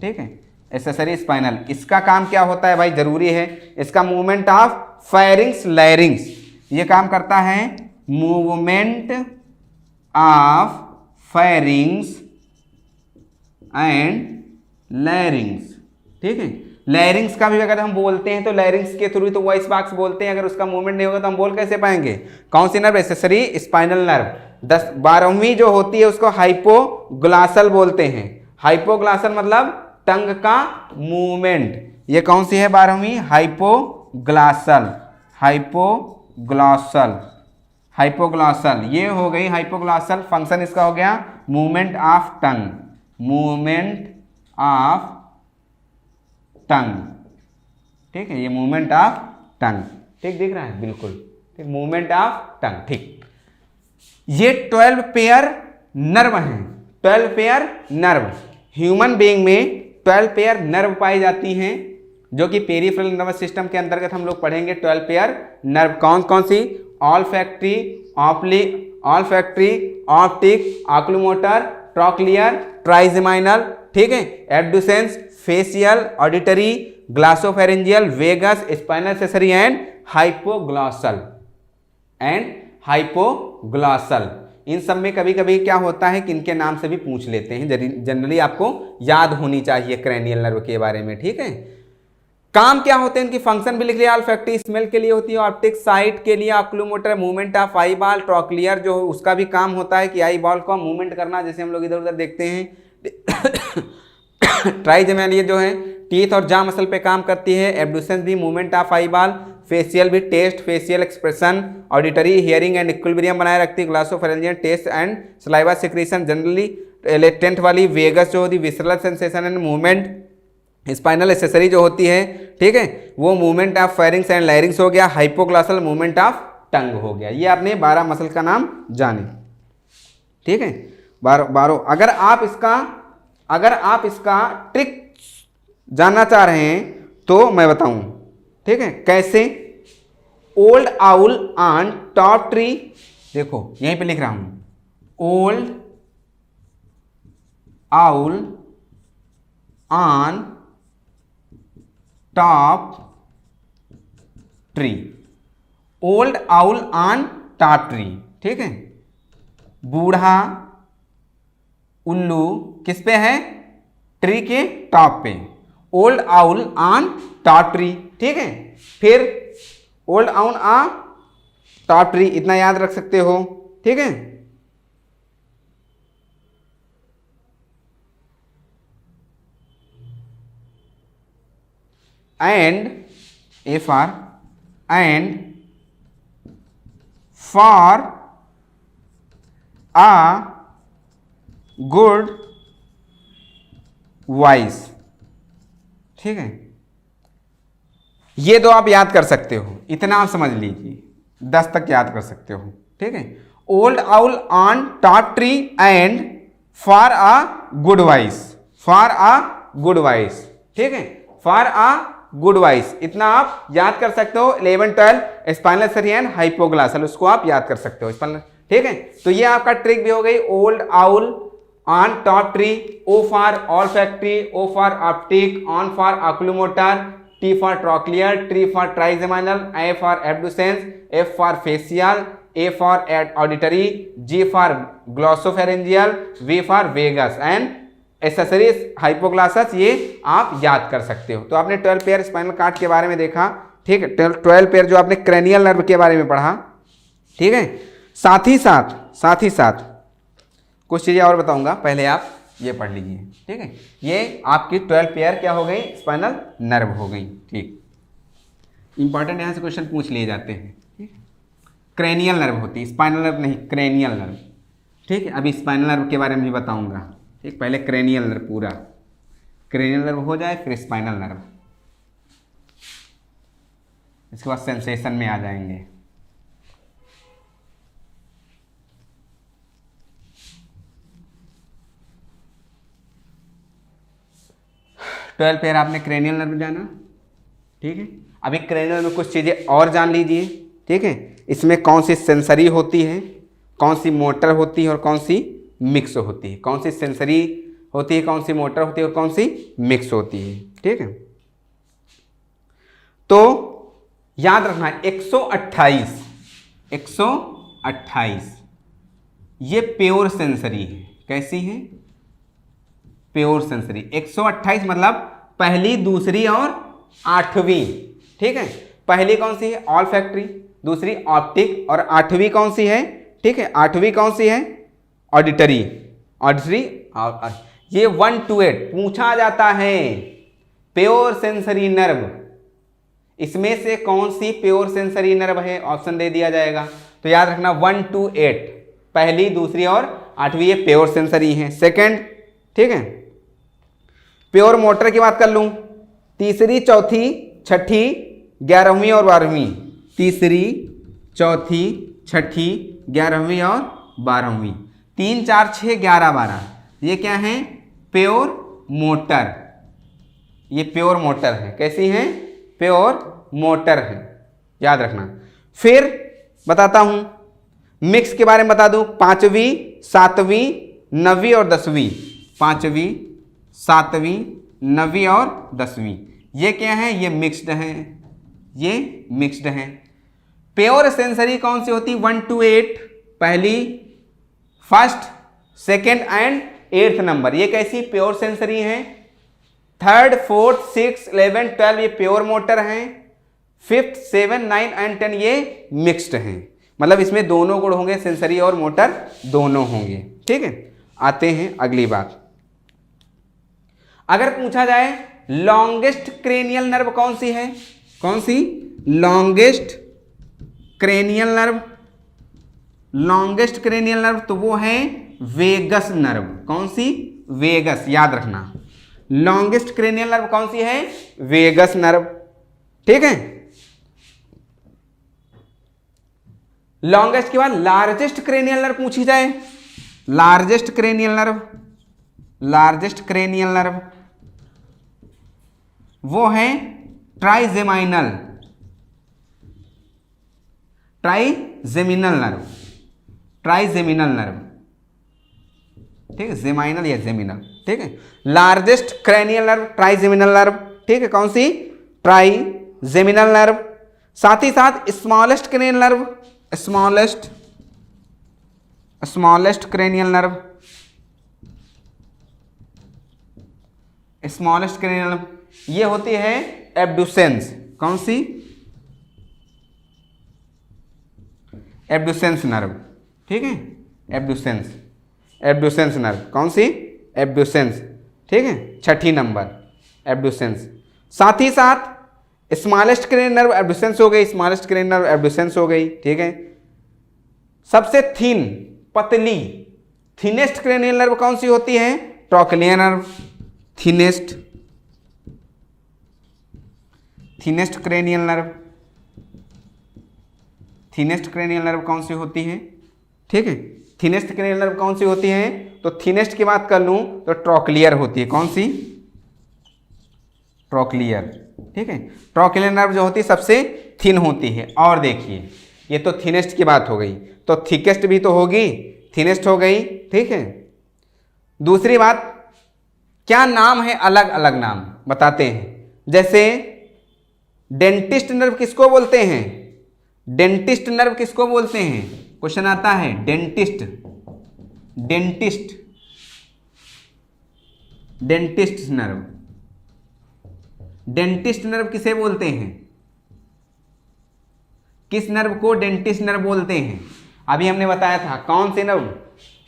ठीक है। एसेसरी स्पाइनल, इसका काम क्या होता है भाई? जरूरी है, इसका मूवमेंट ऑफ फेरिंग्स लैरिंग्स, ये काम करता है मूवमेंट ऑफ फेरिंग्स एंड लैरिंग्स, ठीक है। लैरिंग्स का भी अगर हम बोलते हैं तो लैरिंग्स के थ्रू तो वॉइस बॉक्स बोलते हैं, अगर उसका मूवमेंट नहीं होगा तो हम बोल कैसे पाएंगे? कौन सी नर्व? Accessory spinal nerve. 12वीं जो होती है उसको हाइपोग्लासल बोलते हैं। हाइपोग्लासल मतलब टंग का मूवमेंट। ये कौन सी है 12वीं? हाइपोग्लासल, हाइपोग्लासल, हाइपोग्लासल, ये हो गई हाइपोग्लासल। फंक्शन इसका हो गया movement of tongue, movement of tongue, ठीक है। ये मूवमेंट ऑफ टंग, ठीक दिख रहा है? बिल्कुल ठीक, मूवमेंट ऑफ टंग, ठीक। ये 12 पेयर नर्व हैं, 12 पेयर नर्व। ह्यूमन बीइंग में 12 पेयर नर्व पाई जाती हैं, जो कि पेरिफेरल नर्वस सिस्टम के अंतर्गत हम लोग पढ़ेंगे। 12 पेयर नर्व कौन कौन सी? Olfactory, olfactory, optic, oculomotor, trochlear, trigeminal, ठीक है। Abducens, facial, auditory, glossopharyngeal, vagus, spinal accessory and hypoglossal, hypoglossal. इन सब में कभी कभी क्या होता है कि इनके नाम से भी पूछ लेते हैं, जनरली आपको याद होनी चाहिए क्रेनियल नर्व के बारे में, ठीक है। काम क्या होते हैं इनकी, फंक्शन भी लिख लिया। ऑल्फैक्टरी स्मेल के लिए होती है, ऑप्टिक साइट के लिए, oculomotor movement of eye ball, trochlear जो उसका भी काम होता है कि आई बॉल को मूवमेंट करना, जैसे हम लोग इधर उधर देखते हैं। ट्राइजेमाइनल जो है टीथ और जॉ मसल पे काम करती है। एब्डुसेंस भी movement of eye ball, facial भी taste, facial expression, auditory hearing and equilibrium बनाए रखती है। Glossopharyngeal taste and saliva secretion generally. 10th वाली वेगस जो होती है visceral sensation and movement. Spinal accessory जो होती है, ठीक है, वो movement of pharynx and larynx हो गया। हाइपोग्लॉसल मूवमेंट ऑफ टंग हो गया। ये आपने 12 मसल का नाम जाने, ठीक है। 12 अगर आप इसका ट्रिक जानना चाह रहे हैं तो मैं बताऊं, ठीक है, कैसे। Old owl on top tree, देखो यहीं पे लिख रहा हूं, old owl on top tree, old owl on top tree, ठीक है। बूढ़ा उल्लू किस पे है? ट्री के टॉप पे। Old owl on top tree, ठीक है। फिर old owl on top tree, इतना याद रख सकते हो, ठीक है। And A for and for uh good voice, ठीक है। ये दो आप याद कर सकते हो, इतना आप समझ लीजिए, 10 तक याद कर सकते हो, ठीक है। Old owl on top tree and for uh good voice, for uh good voice, ठीक है। फॉर आ गुड वॉइस, इतना आप याद कर सकते हो। 11, 12 स्पाइनल सरी एंड हाइपोग्लॉसल, उसको आप याद कर सकते हो स्पाइनल, ठीक है। तो ये आपका ट्रिक भी हो गई। Old owl on top tree, O for olfactory, O for optic, on for oculomotor, T for trochlear, tree for trigeminal, A for abducens, F for facial, A for auditory, G for glossopharyngeal, V for vagus and accessories hypoglossus, ये आप याद कर सकते हो। तो आपने 12 pair spinal cord के बारे में देखा, ठीक है। 12 पेयर जो आपने क्रेनियल नर्व के बारे में पढ़ा, ठीक है। साथ ही साथ कुछ चीज़ें और बताऊंगा, पहले आप ये पढ़ लीजिए, ठीक है। ये आपकी 12 पेयर क्या हो गई? स्पाइनल नर्व हो गई, ठीक। इंपॉर्टेंट यहाँ से क्वेश्चन पूछ लिए जाते हैं, ठीक। क्रेनियल नर्व होती है, स्पाइनल नर्व नहीं, क्रेनियल नर्व, ठीक है। अभी स्पाइनल नर्व के बारे में भी बताऊंगा, ठीक। पहले क्रेनियल नर्व, पूरा क्रेनियल नर्व हो जाए, फिर स्पाइनल नर्व, इसके बाद सेंसेशन में आ जाएंगे। ट्वेल्व पेयर आपने क्रेनियल नर्व जाना, ठीक है। अभी क्रेनियल में कुछ चीज़ें और जान लीजिए, ठीक है। इसमें कौन सी सेंसरी होती है, कौन सी मोटर होती है और कौन सी मिक्स होती है, कौन सी सेंसरी होती है, कौन सी मोटर होती है और कौन सी मिक्स होती है, ठीक है। तो याद रखना है 128 ये प्योर सेंसरी है। कैसी है? Pure sensory. 128 मतलब पहली, दूसरी और 8वीं, ठीक है। पहली कौन सी है? ऑल्फैक्टरी, दूसरी ऑप्टिक और 8वीं कौन सी है? ठीक है, 8वीं कौन सी है? ऑडिटरी। ये 1 to 8 पूछा जाता है। प्योर सेंसरी नर्व, इसमें से कौन सी प्योर सेंसरी नर्व है? ऑप्शन दे दिया जाएगा। तो याद रखना 1 to 8 पहली, दूसरी और 8वीं ये प्योर सेंसरी है। सेकंड, ठीक है, प्योर मोटर की बात कर लूं, तीसरी, चौथी, छठी, 11वीं और 12वीं। तीसरी, चौथी, छठी, 11वीं और 12वीं। 3, 4, 6, 11, 12 ये क्या है? Pure motor. ये प्योर मोटर है। कैसी है? प्योर मोटर है, याद रखना। फिर बताता हूं, मिक्स के बारे में बता दूं, 5वीं, 7वीं, 9वीं और 10वीं। 5वीं, 7वीं, 9वीं और 10वीं ये क्या है? ये मिक्स्ड है, ये मिक्स्ड है। प्योर सेंसरी कौन सी होती? 1 to 8 पहली, first, second and 8th number, ये कैसी प्योर सेंसरी है। 3rd, 4th, 6th, 11th, 12 ये प्योर मोटर हैं। 5th, 7th, 9th एंड 10 ये मिक्स्ड हैं। मतलब इसमें दोनों गुण होंगे, सेंसरी और मोटर दोनों होंगे, ठीक है। आते हैं अगली बात। अगर पूछा जाए लॉन्गेस्ट क्रेनियल नर्व कौन सी है? कौन सी? Longest cranial nerve. Longest cranial nerve तो वो है वेगस नर्व। कौन सी? वेगस, याद रखना। लॉन्गेस्ट क्रेनियल नर्व कौन सी है? वेगस नर्व, ठीक है। लॉन्गेस्ट के बाद लार्जेस्ट क्रेनियल नर्व पूछी जाए, largest cranial nerve, largest cranial nerve वो है trigeminal, trigeminal nerve, trigeminal nerve, ठीक है। जेमाइनल या जेमिनल, ठीक है। Largest cranial nerve trigeminal nerve, ठीक है। कौन सी? Trigeminal nerve. साथ ही साथ smallest cranial nerve, smallest cranial nerve, smallest cranial nerve ये होती है एब्ड्यूसेंस। कौन सी? एब्ड्यूसेंस नर्व, ठीक है, एब्ड्यूसेंस नर्व। कौन सी? एब्ड्यूसेंस, ठीक है, 6 नंबर एब्ड्यूसेंस। साथ ही साथ स्मॉलेस्ट क्रेनियल नर्व एब्ड्यूसेंस हो गई, स्मॉलेस्ट क्रेनियल नर्व एब्ड्यूसेंस हो गई, ठीक है। सबसे थिन, पतली, थिनेस्ट क्रेनियल नर्व कौन सी होती है? Trochlear nerve. Thinnest cranial nerve, thinnest cranial nerve कौन सी होती है? ठीक है, थिनेस्ट क्रेनियल नर्व कौन सी होती है? तो थिनेस्ट की बात कर लूं तो ट्रोक्लियर होती है। कौन सी? ट्रोक्लियर, ठीक है। ट्रोक्लियर नर्व जो होती है सबसे थिन होती है। और देखिए ये तो थिनेस्ट की बात हो गई, तो थिकेस्ट भी तो होगी, थिनेस्ट हो गई, ठीक है। दूसरी बात, क्या नाम है? अलग अलग नाम बताते हैं। जैसे डेंटिस्ट नर्व किसको बोलते हैं? डेंटिस्ट नर्व किसको बोलते हैं? क्वेश्चन आता है, डेंटिस्ट नर्व, डेंटिस्ट नर्व किसे बोलते हैं? किस नर्व को डेंटिस्ट नर्व बोलते हैं? अभी हमने बताया था, कौन से नर्व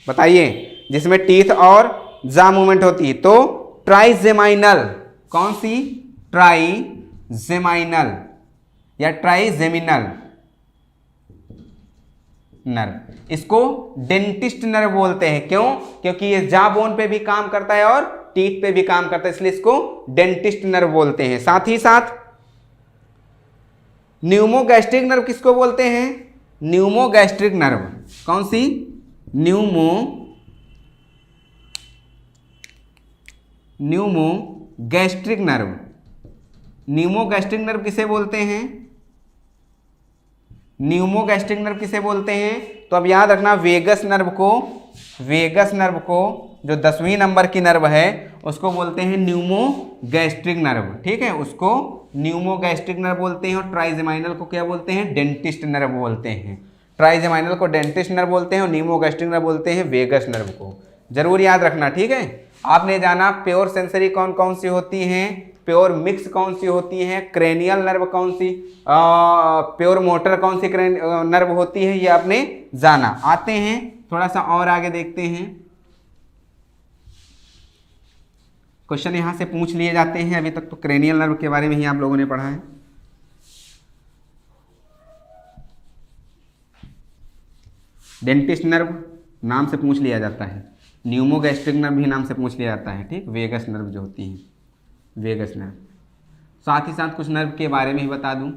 बताइए जिसमें टीथ और जा मूवमेंट होती है? तो ट्राइजेमाइनल। कौन सी? ट्राइजेमाइनल या ट्राइजेमिनल नर्व। इसको डेंटिस्ट नर्व बोलते हैं। क्यों? क्योंकि ये जा बोन पे भी काम करता है और टीथ पे भी काम करता है, इसलिए इसको डेंटिस्ट नर्व बोलते हैं। साथ ही साथ न्यूमोगैस्ट्रिक नर्व किसको बोलते हैं? न्यूमोगैस्ट्रिक नर्व। कौन सी? न्यूमोगैस्ट्रिक नर्व। न्यूमोगैस्ट्रिक नर्व किसे बोलते हैं? न्यूमोगैस्ट्रिक नर्व किसे बोलते हैं? तो अब याद रखना, वेगस नर्व को जो 10वीं नंबर की नर्व है उसको बोलते हैं न्यूमोगैस्ट्रिक नर्व, ठीक है, उसको न्यूमोगैस्ट्रिक नर्व बोलते हैं। और ट्राइजेमाइनल को क्या बोलते हैं? डेंटिस्ट नर्व बोलते हैं। ट्राइजेमाइनल को डेंटिस्ट नर्व बोलते हैं और न्यूमोगैस्ट्रिक नर्व बोलते हैं वेगस नर्व को। जरूर याद रखना, ठीक है। आपने जाना प्योर सेंसरी कौन कौन सी होती हैं, प्योर मिक्स कौन सी होती है, क्रेनियल नर्व कौन सी, प्योर मोटर कौन सी नर्व होती है, ये आपने जाना। आते हैं थोड़ा सा और आगे देखते हैं, क्वेश्चन यहां से पूछ लिए जाते हैं। अभी तक तो क्रेनियल नर्व के बारे में ही आप लोगों ने पढ़ा है। डेंटिस्ट नर्व नाम से पूछ लिया जाता है, न्यूमोगैस्ट्रिक नर्व भी नाम से पूछ लिया जाता है, ठीक। वेगस नर्व जो होती है, वेगस नर्व। साथ ही साथ कुछ नर्व के बारे में ही बता दूं।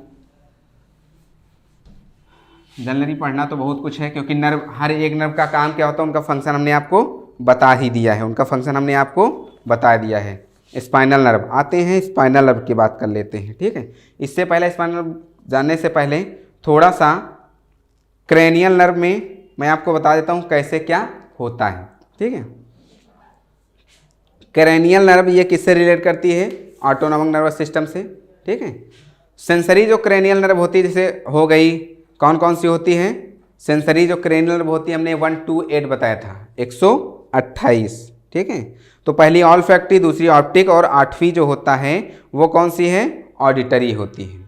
जनरली पढ़ना तो बहुत कुछ है, क्योंकि नर्व, हर एक नर्व का काम क्या होता है, उनका फंक्शन हमने आपको बता ही दिया है, उनका फंक्शन हमने आपको बता दिया है। स्पाइनल नर्व, आते हैं स्पाइनल नर्व की बात कर लेते हैं, ठीक है। इससे पहले स्पाइनल नर्व जानने से पहले थोड़ा सा क्रेनियल नर्व में मैं आपको बता देता हूँ कैसे क्या होता है, ठीक है। क्रेनियल नर्व ये किससे रिलेट करती है? ऑटोनॉमिक नर्वस सिस्टम से, ठीक है। सेंसरी जो क्रेनियल नर्व होती है, जैसे हो गई, कौन कौन सी होती है? सेंसरी जो क्रेनियल नर्व होती है हमने 1 2 8 बताया था, 128, ठीक है। तो पहली ऑल्फैक्टरी, दूसरी ऑप्टिक और 8वीं जो होता है वो कौन सी है? ऑडिटरी होती है,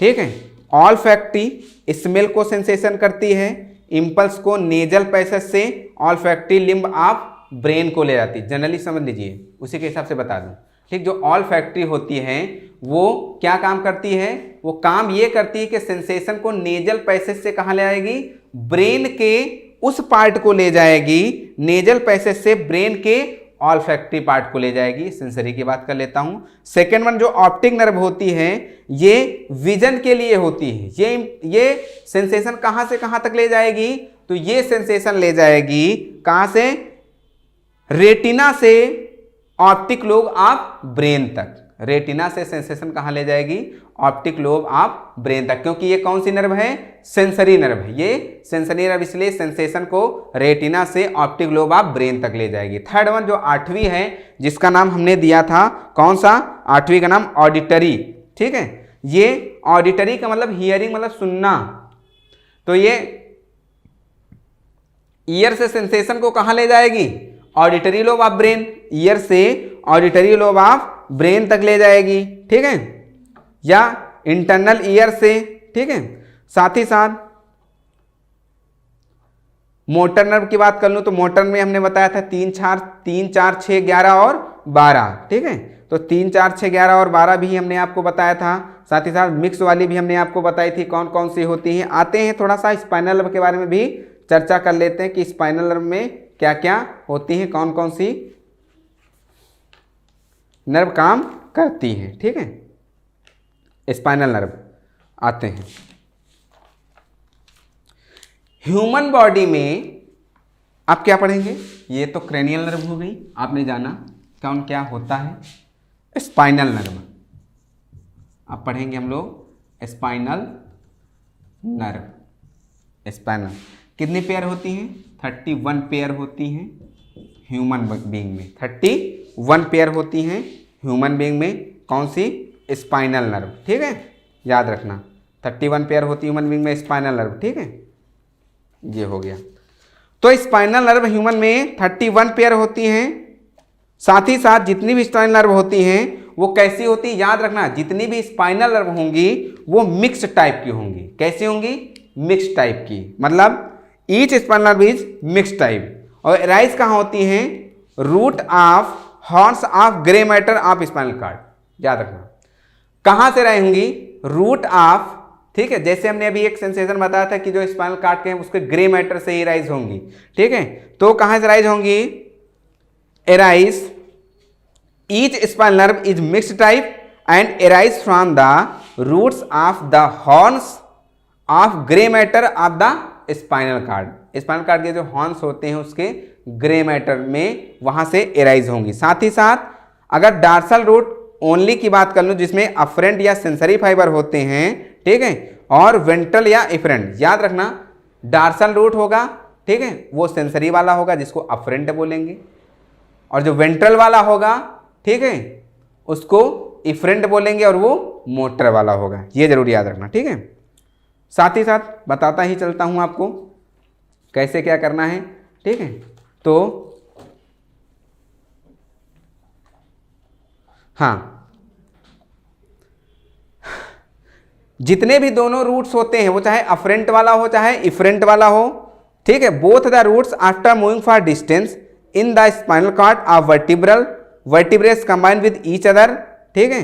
ठीक है। ऑल्फैक्टरी स्मेल को सेंसेशन करती है, इम्पल्स को नेजल पैसेज से ऑल्फैक्टरी लिम्ब आप ब्रेन को ले जाती है। जनरली समझ लीजिए, उसी के हिसाब से बता दूं, ठीक। जो ऑल्फैक्टरी होती है वो क्या काम करती है? वो काम ये करती है कि सेंसेशन को नेजल पैसेज से कहाँ ले आएगी? ब्रेन के उस पार्ट को ले जाएगी, नेजल पैसेज से ब्रेन के ऑल्फैक्टरी पार्ट को ले जाएगी। सेंसरी की बात कर लेता हूं। सेकेंड वन जो ऑप्टिक नर्व होती है, ये विजन के लिए होती है। ये सेंसेशन कहां से कहां तक ले जाएगी? तो ये सेंसेशन ले जाएगी कहां से? रेटिना से ऑप्टिक लोब आप ब्रेन तक। रेटिना से सेंसेशन कहां ले जाएगी? ऑप्टिक लोब आप ब्रेन तक, क्योंकि ये कौन सी नर्व है? सेंसरी नर्व है। ये सेंसरी नर्व, इसलिए सेंसेशन को रेटिना से ऑप्टिक लोब आप ब्रेन तक ले जाएगी। थर्ड वन जो 8वीं है, जिसका नाम हमने दिया था, कौन सा? 8वीं का नाम ऑडिटरी, ठीक है। ये ऑडिटरी का मतलब हियरिंग मतलब सुनना, तो ये ईयर से सेंसेशन को कहां ले जाएगी, auditory lobe of brain, year से ऑडिटरी लोब ऑफ ब्रेन तक ले जाएगी, ठीक है, या इंटरनल ईयर से, ठीक है। साथ ही साथ मोटर नर्व की बात कर लूं तो मोटर में हमने बताया था 3 4 6 11 और 12, ठीक है, तो 3 4 6 11 और 12 भी हमने आपको बताया था। साथ ही साथ मिक्स वाली भी हमने आपको बताई थी कौन कौन सी होती हैं। आते हैं थोड़ा सा स्पाइनल नर्व के बारे में भी चर्चा कर लेते हैं कि स्पाइनल नर्व में क्या क्या होती हैं, कौन कौन सी नर्व काम करती हैं, ठीक है। स्पाइनल नर्व आते हैं। ह्यूमन बॉडी में आप क्या पढ़ेंगे, ये तो क्रेनियल नर्व हो गई, आपने जाना कौन क्या होता है। स्पाइनल नर्व अब पढ़ेंगे हम लोग, स्पाइनल नर्व। स्पाइनल कितनी पेयर होती हैं, 31 पेयर होती हैं ह्यूमन बीइंग में, 31 पेयर होती हैं ह्यूमन बीइंग में। कौन सी, स्पाइनल नर्व, ठीक है, याद रखना 31 पेयर होती है ह्यूमन बीइंग में स्पाइनल नर्व, ठीक है, ये हो गया। तो स्पाइनल नर्व ह्यूमन में 31 पेयर होती हैं। साथ ही साथ जितनी भी स्पाइनल नर्व होती हैं वो कैसी होती है, याद रखना, जितनी भी स्पाइनल नर्व होंगी वो मिक्स टाइप की होंगी। कैसी होंगी, मिक्स टाइप की, मतलब each spinal nerve is mix type. और राइज कहाँ होती हैं, root of horns of grey matter of spinal cord, याद रखना। कहाँ से रहेंगी, रूट ऑफ, ठीक है, जैसे हमने अभी एक सेंसेशन बताया था कि जो स्पाइनल कार्ड के हैं उसके ग्रे मैटर से ही राइज होंगी, ठीक है। तो कहाँ से राइज होंगी, arise, each spinal nerve is mixed type and arise from the roots of the horns of grey matter of the spinal cord. Spinal cord के जो हॉर्न्स होते हैं उसके ग्रे मैटर में वहां से एराइज होंगी। साथ ही साथ अगर डार्सल रूट ओनली की बात कर लूं जिसमें अफरेंट या सेंसरी फाइबर होते हैं, ठीक है, और वेंट्रल या इफरेंट, याद रखना डार्सल रूट होगा, ठीक है, वो सेंसरी वाला होगा जिसको अफरेंट बोलेंगे, और जो वेंट्रल वाला होगा, ठीक है, उसको इफरेंट बोलेंगे और वो मोटर वाला होगा। ये जरूर याद रखना, ठीक है। साथ ही साथ बताता ही चलता हूं आपको कैसे क्या करना है, ठीक है। तो हाँ, जितने भी दोनों रूट्स होते हैं वो चाहे अफरेंट वाला हो चाहे इफरेंट वाला हो, ठीक है, both the roots after moving for distance in the spinal cord of vertebrae combine with each other, ठीक है,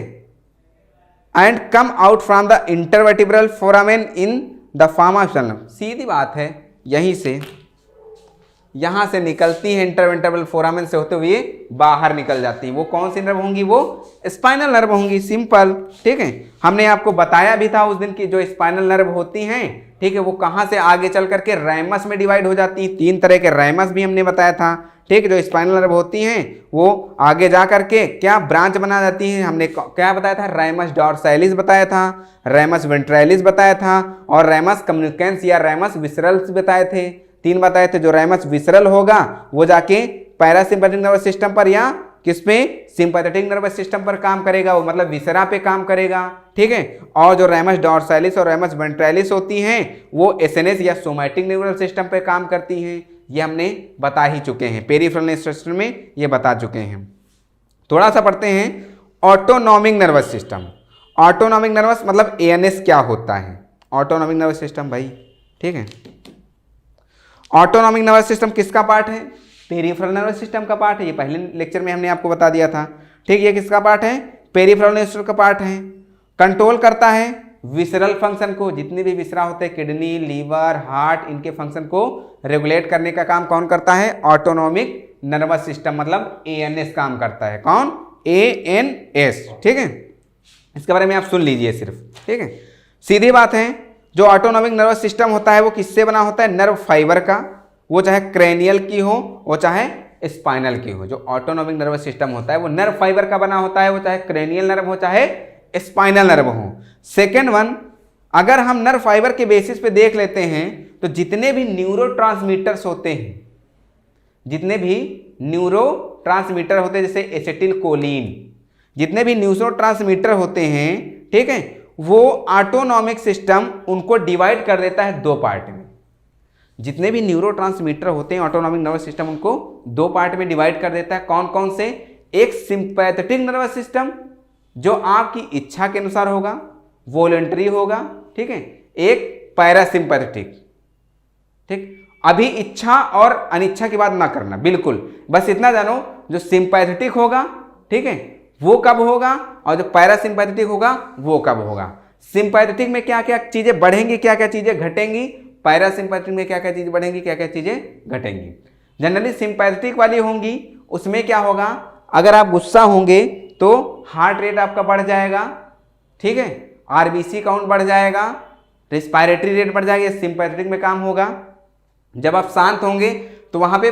and come out from the intervertebral foramen in the form of spinal. सीधी बात है, यहीं से यहां से निकलती है इंटरवर्टिब्रल फोरामेन से होते हुए बाहर निकल जाती है। वो कौन सी नर्व होंगी, वो स्पाइनल नर्व होंगी, सिंपल, ठीक है। हमने आपको बताया भी था उस दिन की जो स्पाइनल नर्व होती हैं, ठीक है, वो कहां से आगे चल करके रैमस में डिवाइड हो जाती हैं। 3 तरह के रैमस भी हमने बताया था, ठीक है। जो स्पाइनल नर्व होती हैं वो आगे जा करके क्या ब्रांच बना जाती हैं, हमने क्या बताया था, रैमस डॉर्सैलिस बताया था, रैमस वेंट्रैलिस बताया था, और रैमस कम्युनिकेंस या रैमस विसरल्स बताए थे। 3 बताए थे। जो रैमस विसरल होगा वो जाके पैरासिम्पैथेटिक नर्वस सिस्टम पर या किसमें, सिंपैथेटिक नर्वस सिस्टम पर काम करेगा, वो मतलब विसरा पे काम करेगा, ठीक है। और जो रैमस डॉर्सैलिस और रैमस वेंट्रैलिस होती हैं वो एसएनएस या सोमैटिक न्यूरल सिस्टम पे काम करती हैं। ये हमने बता ही चुके हैं, पेरिफेरल नर्वस सिस्टम में ये बता चुके हैं। थोड़ा सा पढ़ते हैं autonomic nervous system. Autonomic nervous मतलब एएनएस क्या होता है, ऑटोनॉमिक नर्वस सिस्टम भाई, ठीक है। ऑटोनॉमिक नर्वस सिस्टम किसका पार्ट है, पेरिफेरल नर्वस सिस्टम का पार्ट है। ये पहले लेक्चर में हमने आपको बता दिया था, ठीक। ये किसका पार्ट है, पेरिफेरल नर्वस सिस्टम का पार्ट है। कंट्रोल करता है विसरल फंक्शन को, जितने भी विसरा होते हैं, किडनी, लीवर, हार्ट, इनके फंक्शन को रेगुलेट करने का काम कौन करता है, ऑटोनॉमिक नर्वस सिस्टम मतलब एएनएस काम करता है। कौन, एएनएस, ठीक है। इसके बारे में आप सुन लीजिए सिर्फ, ठीक है। सीधी बात है, जो ऑटोनॉमिक नर्वस सिस्टम होता है वो किससे बना होता है, नर्व फाइबर का, वो चाहे क्रेनियल की हो वो चाहे स्पाइनल की हो। जो ऑटोनॉमिक नर्वस सिस्टम होता है वो नर्व फाइबर का बना होता है, वो चाहे क्रेनियल नर्व हो चाहे स्पाइनल नर्व हो। सेकेंड वन, अगर हम नर्व फाइबर के बेसिस पे देख लेते हैं तो जितने भी न्यूरोट्रांसमीटर्स होते हैं, जितने भी न्यूरोट्रांसमीटर होते हैं जैसे एसिटिल कोलिन, जितने भी न्यूरोट्रांसमीटर होते हैं, ठीक है, वो ऑटोनॉमिक सिस्टम उनको डिवाइड कर देता है दो पार्ट में। जितने भी न्यूरोट्रांसमीटर होते हैं ऑटोनॉमिक नर्वस सिस्टम उनको दो पार्ट में डिवाइड कर देता है। कौन कौन से? एक सिंपैथेटिक नर्वस सिस्टम जो आपकी इच्छा के अनुसार होगा, वॉलंटरी होगा, ठीक है। एक पैरासिम्पैथेटिक, ठीक। अभी इच्छा और अनिच्छा की बात ना करना, बिल्कुल बस इतना जानो जो सिंपैथेटिक होगा, ठीक है, वो कब होगा, और जो पैरासिम्पैथेटिक होगा वो कब होगा। सिंपैथेटिक में क्या क्या चीजें बढ़ेंगी, क्या क्या चीजें घटेंगी, पैरासिम्पैथेटिक में क्या क्या चीजें बढ़ेंगी, क्या क्या चीजें घटेंगी। जनरली सिंपैथेटिक वाली होंगी, उसमें क्या होगा, अगर आप गुस्सा होंगे तो हार्ट रेट आपका बढ़ जाएगा, ठीक है, आरबीसी काउंट बढ़ जाएगा, रेस्पिरेटरी रेट बढ़ जाएगा, सिंपैथेटिक में काम होगा। जब आप शांत होंगे तो वहां पे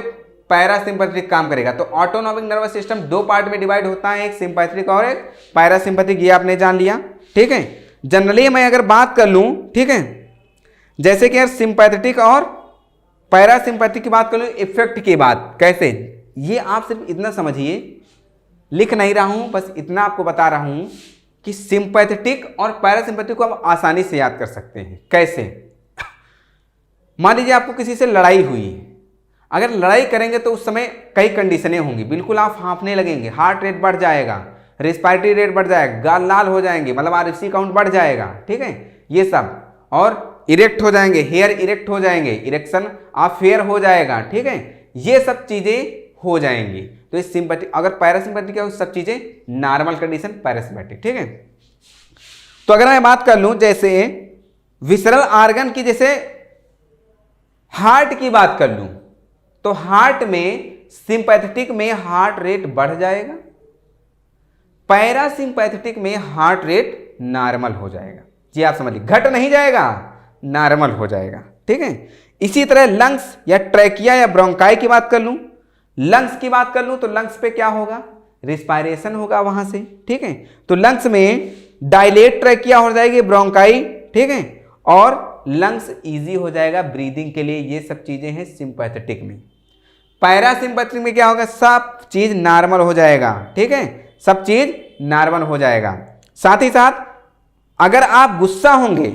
पैरासिम्पैथेटिक काम करेगा। तो ऑटोनॉमिक नर्वस सिस्टम दो पार्ट में डिवाइड होता है, एक सिंपैथेटिक और एक पैरासिम्पैथेटिक, ये आपने जान लिया, ठीक है। जनरली मैं अगर बात कर लूं, ठीक है, जैसे कि यार सिंपैथेटिक और पैरासिम्पैथेटिक की बात कर लूं इफेक्ट की बात कैसे, ये आप सिर्फ इतना समझिए, लिख नहीं रहा हूं, बस इतना आपको बता रहा हूं कि सिंपैथेटिक और पैरासिम्पैथेटिक को आप आसानी से याद कर सकते हैं। कैसे? मान लीजिए आपको किसी से लड़ाई हुई, अगर लड़ाई करेंगे तो उस समय कई कंडीशनें होंगी, बिल्कुल आप हांफने लगेंगे, हार्ट रेट बढ़ जाएगा, रेस्पिरेटरी रेट बढ़ जाएगा, गाल लाल हो जाएंगे, मतलब आरबीसी काउंट बढ़ जाएगा, ठीक है, ये सब, और इरेक्ट हो जाएंगे, हेयर इरेक्ट हो जाएंगे, इरेक्शन ऑफ हेयर हो जाएगा, ठीक है, ये सब चीजें हो जाएंगी। तो इस सिंपैथेटिक, अगर पैरासिम्पैथेटिक है सब चीजें नॉर्मल कंडीशन पैरासिम्पैथेटिक, ठीक है। तो अगर मैं बात कर लूं जैसे विसरल ऑर्गन की, जैसे हार्ट की बात कर लूं तो हार्ट में सिंपैथेटिक में हार्ट रेट बढ़ जाएगा, पैरासिम्पैथेटिक में हार्ट रेट नॉर्मल हो जाएगा। जी आप समझ लीजिए, घट नहीं जाएगा, नॉर्मल हो जाएगा, ठीक है। इसी तरह लंग्स या ट्रैकिया या ब्रोंकाई की बात कर लूं, लंग्स की बात कर लूं तो लंग्स पे क्या होगा, रिस्पायरेशन होगा वहां से, ठीक है। तो लंग्स में डायलेट ट्रैकिया हो जाएगी, ब्रोंकाई, ठीक है, और लंग्स इजी हो जाएगा ब्रीदिंग के लिए। ये सब चीजें हैं सिंपैथेटिक में। पैरासिम्पैथेटिक में क्या होगा, सब चीज नॉर्मल हो जाएगा, ठीक है, सब चीज नॉर्मल हो जाएगा। साथ ही साथ अगर आप गुस्सा होंगे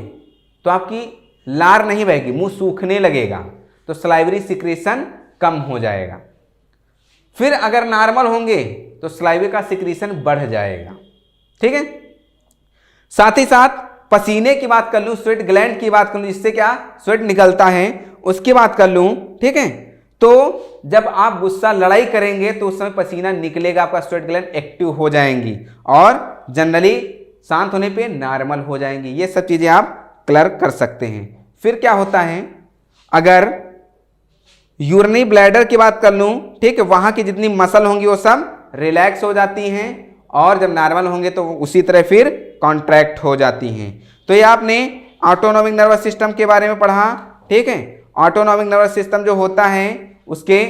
तो आपकी लार नहीं बहेगी, मुंह सूखने लगेगा, तो सलाइवरी सिक्रेशन कम हो जाएगा। फिर अगर नॉर्मल होंगे तो सलाइवे का सिक्रेशन बढ़ जाएगा, ठीक है। साथ ही साथ पसीने की बात कर लूं, स्वेट ग्लैंड की बात कर लूं, जिससे क्या स्वेट निकलता है, उसकी बात कर लूं, ठीक है। तो जब आप गुस्सा लड़ाई करेंगे तो उस समय पसीना निकलेगा, आपका स्वेट ग्लैंड एक्टिव हो जाएंगी और जनरली शांत होने पे नॉर्मल हो जाएंगी। ये सब चीजें आप क्लियर कर सकते हैं। फिर क्या होता है, अगर यूरिनरी ब्लैडर की बात कर लूं, ठीक है, वहां की जितनी मसल होंगी वो सब रिलैक्स हो जाती हैं और जब नॉर्मल होंगे तो उसी तरह फिर कॉन्ट्रैक्ट हो जाती हैं। तो ये आपने ऑटोनॉमिक नर्वस सिस्टम के बारे में पढ़ा, ठीक है। ऑटोनॉमिक नर्वस सिस्टम जो होता है उसके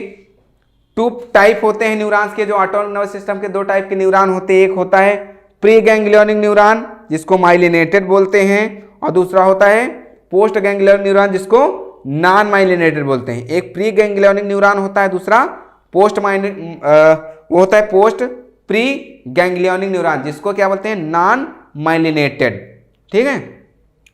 टू टाइप होते हैं न्यूरॉन्स के। जो ऑटोनॉमिक नर्वस सिस्टम के दो टाइप के न्यूरॉन होते हैं, एक होता है प्री गैंग्लियोनिक न्यूरॉन जिसको माइलिनेटेड बोलते हैं, और दूसरा होता है पोस्ट गैंग्लियोनिक न्यूरॉन जिसको नॉन माइलिनेटेड बोलते हैं। एक प्री गैंग्लियोनिक न्यूरॉन होता है, दूसरा पोस्ट वो होता है पोस्ट प्री गैंग्लियोनिक न्यूरॉन जिसको क्या बोलते हैं, नॉन माइलिनेटेड, ठीक है,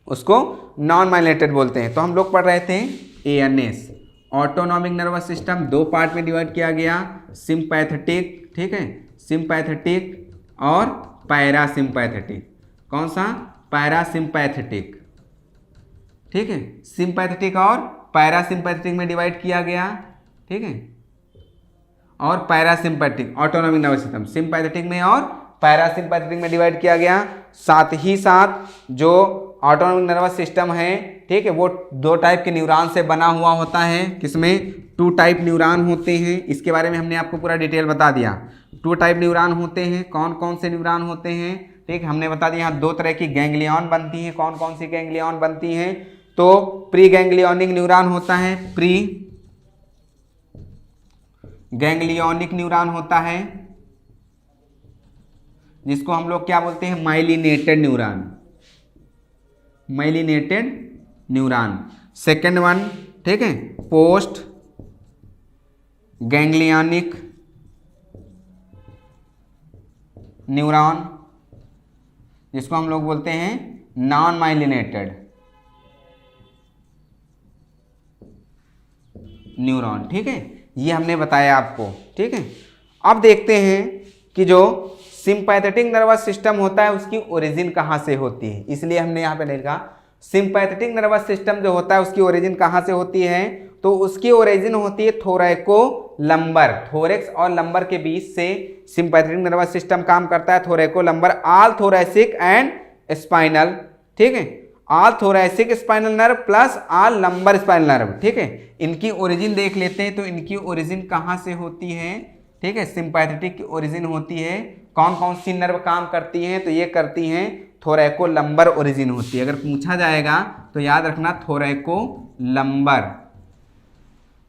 उसको नॉन माइलिनेटेड बोलते हैं। तो हम लोग पढ़ रहे थे एएनएस, ऑटोनॉमिक नर्वस सिस्टम दो पार्ट में डिवाइड किया गया, सिंपैथेटिक, ठीक है, सिंपैथेटिक और पैरासिम्पैथेटिक। कौन सा, पैरासिम्पैथेटिक, ठीक है, सिंपैथेटिक और पैरासिम्पैथेटिक में डिवाइड किया गया, ठीक है, और parasympathetic autonomic nervous system sympathetic में और पैरासिम्पैथेटिक में डिवाइड किया गया। साथ ही साथ जो ऑटोनॉमिक नर्वस सिस्टम है, ठीक है, वो दो टाइप के न्यूरॉन से बना हुआ होता है। किसमें, टू टाइप न्यूरॉन होते हैं, इसके बारे में हमने आपको पूरा डिटेल बता दिया। टू टाइप न्यूरॉन होते हैं, कौन कौन से न्यूरॉन होते हैं, ठीक, हमने बता दिया। यहाँ दो तरह की गैंग्लियन बनती हैं, कौन कौन सी गैंग्लियन बनती हैं, तो प्री गैंग्लियोनिक न्यूरॉन होता है, प्री गैंग्लियोनिक न्यूरॉन होता है जिसको हम लोग क्या बोलते हैं, myelinated neuron, myelinated neuron. Second one, ठीक है, पोस्ट गैंग्लियोनिक न्यूरॉन जिसको हम लोग बोलते हैं नॉन माइलिनेटेड न्यूरॉन। ठीक है, ये हमने बताया आपको। ठीक है, अब देखते हैं कि जो सिंपैथेटिक नर्वस सिस्टम होता है उसकी ओरिजिन कहाँ से होती है। इसलिए हमने यहाँ पे लिखा सिंपैथेटिक नर्वस सिस्टम जो होता है उसकी ओरिजिन कहाँ से होती है, तो उसकी ओरिजिन होती है थोरैको लंबर। थोरैक्स और लंबर के बीच से सिंपैथेटिक नर्वस सिस्टम काम करता है। थोरैको lumbar all thoracic and spinal. ठीक है, all thoracic spinal nerve plus all lumbar spinal nerve. ठीक है, इनकी ओरिजिन देख लेते हैं, तो इनकी ओरिजिन कहाँ से होती है। ठीक है, सिंपैथेटिक की ओरिजिन होती है, कौन कौन सी नर्व काम करती हैं, तो ये करती हैं थोरैको लंबर ओरिजिन होती है। अगर पूछा जाएगा तो याद रखना थोरैको लंबर,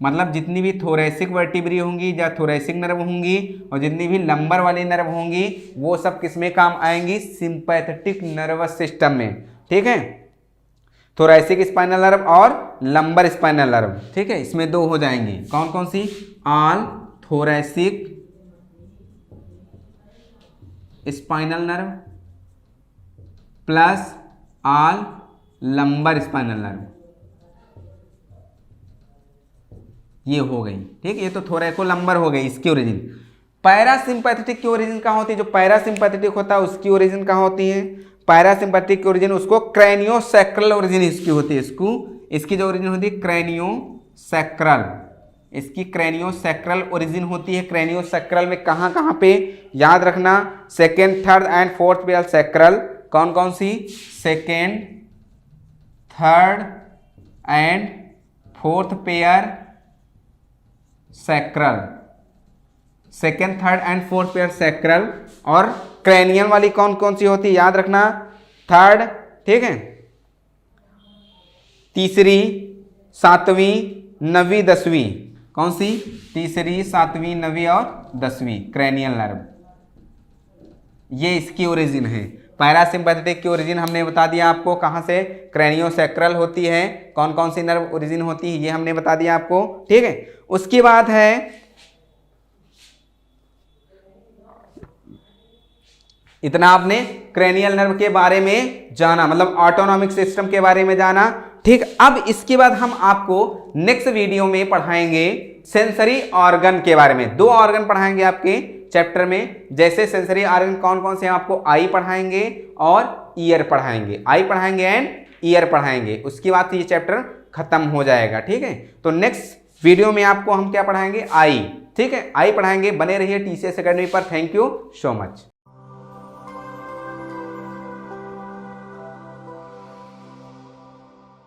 मतलब जितनी भी थोरैसिक वर्टिब्री होंगी या थोरैसिक नर्व होंगी और जितनी भी लंबर वाली नर्व होंगी वो सब किसमें काम आएंगी, सिंपैथेटिक नर्वस सिस्टम में। ठीक है, थोरैसिक स्पाइनल नर्व और लंबर स्पाइनल नर्व। ठीक है, इसमें दो हो जाएंगी, कौन कौन सी, all thoracic spinal nerve plus all lumbar spinal nerve, ये हो गई। ठीक, ये तो थोरैको लंबर हो गई इसकी ओरिजिन। पैरासिम्पैथेटिक की ओरिजिन कहाँ होती है, जो पैरासिम्पैथेटिक होता है उसकी ओरिजिन कहाँ होती है, पैरासिम्पैथेटिक की ओरिजिन उसको क्रेनियोसैक्रल ओरिजिन इसकी होती है। इसकी जो ओरिजिन होती है क्रेनियोसैक्रल, इसकी क्रेनियोसैक्रल ओरिजिन होती है। क्रेनियोसैक्रल में कहाँ कहाँ पे, याद रखना second third and fourth pair sacral, कौन कौन सी, second third and fourth pair sacral, second third and fourth pair sacral. और क्रैनियन वाली कौन कौन सी होती है, याद रखना थर्ड, ठीक है, तीसरी, सातवीं, नवीं, दसवीं, कौन सी, तीसरी, सातवीं, नवीं और दसवीं क्रैनियल नर्व, ये इसकी ओरिजिन है। पैरासिम्पैथेटिक की ओरिजिन हमने बता दिया आपको कहाँ से, क्रैनियोसैक्रल होती है, कौन कौन सी नर्व ओरिजिन होती है ये हमने बता दिया आपको। ठीक है, उसके बाद है इतना आपने क्रैनियल नर्व के बारे में जाना, मतलब ऑटोनॉमिक सिस्टम के बारे में जाना। ठीक, अब इसके बाद हम आपको नेक्स्ट वीडियो में पढ़ाएंगे सेंसरी ऑर्गन के बारे में। दो ऑर्गन पढ़ाएंगे आपके चैप्टर में, जैसे सेंसरी ऑर्गन कौन कौन से, आपको आई पढ़ाएंगे और ईयर पढ़ाएंगे, आई पढ़ाएंगे एंड ईयर पढ़ाएंगे। उसके बाद ये चैप्टर खत्म हो जाएगा। ठीक है, तो नेक्स्ट वीडियो में आपको हम क्या पढ़ाएंगे, आई। ठीक है, आई पढ़ाएंगे। बने रहिए TCS एकेडमी पर। Thank you so much.